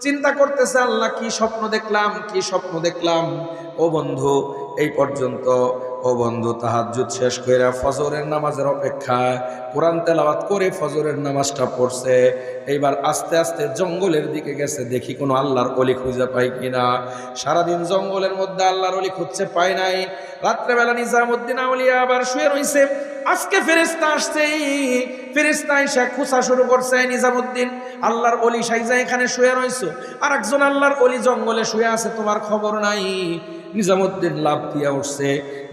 চিন্তা করতেছে, আল্লাহ কি স্বপ্ন দেখলাম, কি স্বপ্ন দেখলাম। ও বন্ধু, এই পর্যন্ত ও বন্ধু তাহাজ্জুদ শেষ কইরা ফজরের নামাজের অপেক্ষায় কোরআন তেলাওয়াত করে ফজরের নামাজটা পড়ছে। এইবার আস্তে আস্তে জঙ্গলের দিকে গেছে, দেখি কোনো আল্লাহর ওলি খুঁজে পাই কিনা। সারাদিন জঙ্গলের মধ্যে আল্লাহর ওলি খুঁজছে, পায় নাই। রাত্রেবেলা নিজামুদ্দিন আউলিয়া আবার শুয়ে রইছে। আজকে ফেরেশতা আসছে, ফেরেশতা এসে খোঁচা শুরু করছে, নিজামুদ্দিন আল্লাহর ওলি সাইজা এখানে শুয়ে রইছো, আর একজন আল্লাহর ওলি জঙ্গলে শুয়ে আছে, তোমার খবর নাই। নিজামুদ্দিন লাভ দিয়া উঠছে,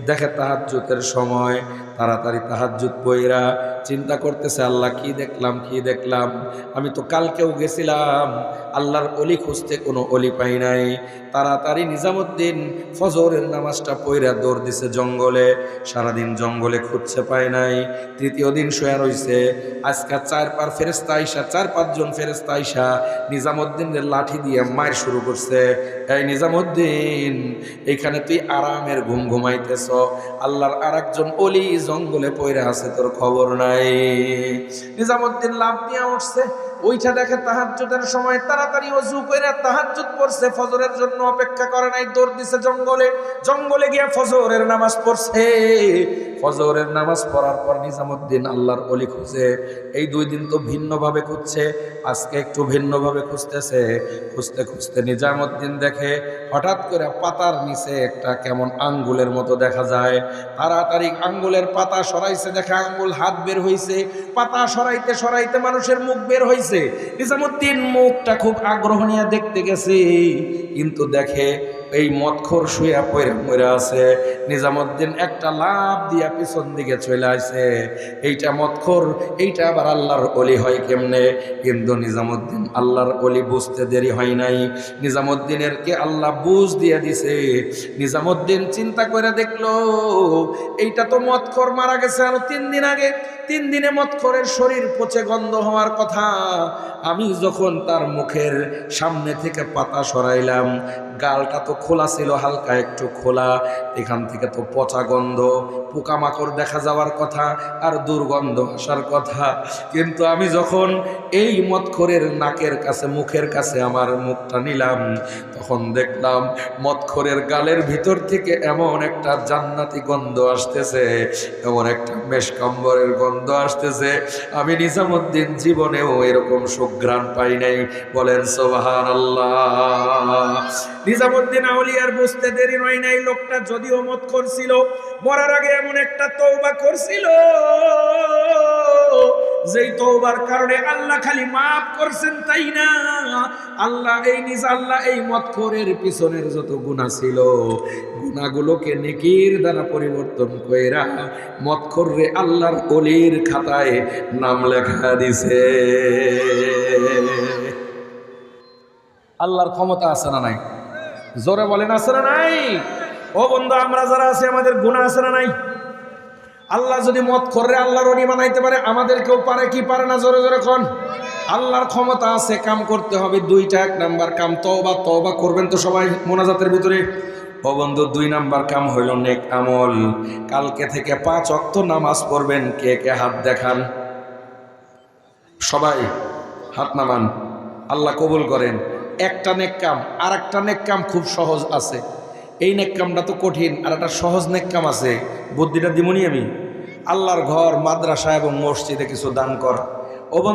দেখে তাহাজ্জুদের সময়, তাড়াতাড়ি তাহাজ্জুদ পইরা চিন্তা করতেছে, আল্লাহ কি দেখলাম, কি দেখলাম। আমি তো কালকেও গেছিলাম আল্লাহর ওলি খুঁজতে, কোনো ওলি পাই নাই। তাড়াতাড়ি নিজামুদ্দিন ফজরের নামাজটা পইরা দৌড় দিছে জঙ্গলে। সারাদিন জঙ্গলে খুঁজছে, পায় নাই। তৃতীয় দিন শুয়ে রইছে। আজকে 4-5 জন ফেরেশতা আইসা নিজামুদ্দিনের লাঠি দিয়ে মার শুরু করছে। এই নিজামুদ্দিন, এখানে তুই আরামের ঘুম ঘুমাইতেছ, আল্লাহর আর একজন ওলি জঙ্গলে পইরা আছে, তোর খবর নাই। নিজামুদ্দিন লাভ দিয়ে উঠছে, ওইটা দেখে তাহাজ্জুদের সময়, তাড়াতাড়ি ওযু কইরা তাহাজ্জুদ পড়ছে, ফজরের জন্য অপেক্ষা করে নাই, দৌড় দিছে জঙ্গলে গিয়া ফজরের নামাজ পড়ছে। ফজরের নামাজ পড়ার পর নিজামুদ্দিন আল্লাহর ওলি খুঁজে। এই 2 দিন তো ভিন্নভাবে খুঁজছে, আজকে একটু ভিন্নভাবে খুঁজতেছে। খুঁজতে খুঁজতে নিজামুদ্দিন দেখে হঠাৎ করে পাতার নিচে একটা কেমন আঙ্গুলের মতো দেখা যায়। তাড়াতাড়ি আঙ্গুলের পাতা সরাইছে, দেখে আঙ্গুল হাত বের হইছে। পাতা সরাইতে সরাইতে মানুষের মুখ বের হইছে। নিজামুদ্দিন মুখটা খুব আগ্রহ নিয়ে দেখতে গেছে, কিন্তু দেখে এই মদখোর শুয়া পড়ে মরে আছে। নিজামুদ্দিন একটা লাভ দিয়া পিছন দিকে চলে আসে। এইটা মদখোর, এইটা আবার আল্লাহর ওলি হয় কেমনে? কিন্তু নিজামুদ্দিন আল্লাহর ওলি বুঝতে দেরি হয় নাই। নিজামুদ্দিনের কে আল্লাহ বুঝ দিয়ে দিছে। নিজামুদ্দিন চিন্তা করে দেখলো, এইটা তো মদখোর মারা গেছে আরো 3 দিন আগে। 3 দিনে মদখোরের শরীর পচে গন্ধ হওয়ার কথা। আমি যখন তার মুখের সামনে থেকে পাতা সরাইলাম, গালটা তো খোলা ছিল, হালকা একটু খোলা, এখান থেকে তো পচা গন্ধ, পোকামাকড় দেখা যাওয়ার কথা আর দুর্গন্ধ আসার কথা। কিন্তু আমি যখন এই মদখোরের নাকের কাছে, মুখের কাছে আমার মুখটা নিলাম, তখন দেখলাম মদখোরের গালের ভিতর থেকে এমন একটা জান্নাতি গন্ধ আসতেছে, এমন একটা মেশকাম্বরের গন্ধ আসতেছে, আমি নিজামুদ্দিন জীবনেও এরকম সুঘ্রাণ পাই নাই। বলেন সুবহানাল্লাহ। নিজামুদ্দিন আউলিয়ার বুঝতে দেরি হয় নাই, লোকটা যদিও মদখোর ছিল, মরার আগে এমন একটা তওবা করছিল যেই তওবার কারণে আল্লাহ খালি মাফ করছেন তাই না, আল্লাহ এই মদখোরের পিছনের যত গুনাহ ছিল, গুনাহগুলোকে নেকির দ্বারা পরিবর্তন কইরা মদখোররে আল্লাহর ওলির খাতায় নাম লেখা দিছে। আল্লাহর ক্ষমতা আছে না নাই? জোরে বলেন আছে না নাই? ও বন্ধু, আমরা যারা আছি আমাদের গুনাহ আছে না নাই? আল্লাহ যদি মদখোররে আল্লাহর ওলি বানাইতে পারে, আমাদেরকেও পারে কি পারে না? জোরে জোরে কোন। আল্লাহর ক্ষমতা আছে, কাম করতে হবে দুইটা। এক নাম্বার কাম তওবা, তওবা করবেন তো সবাই মোনাজাতের ভিতরে। ও বন্ধু, 2 নাম্বার কাম হইল নেক আমল। কালকে থেকে 5 ওয়াক্ত নামাজ পড়বেন। কে কে হাত দেখান? সবাই হাত নামান, আল্লাহ কবুল করেন। একটা নেক কাম, আর একটা নেক কাম খুব সহজ আছে। এই নেক কামটা তো কঠিন, আর একটা সহজ নেক কাম আছে, বুদ্ধিটা দিমুনি আমি। আল্লাহর ঘর, মাদ্রাসা এবং মসজিদে কিছু দান কর।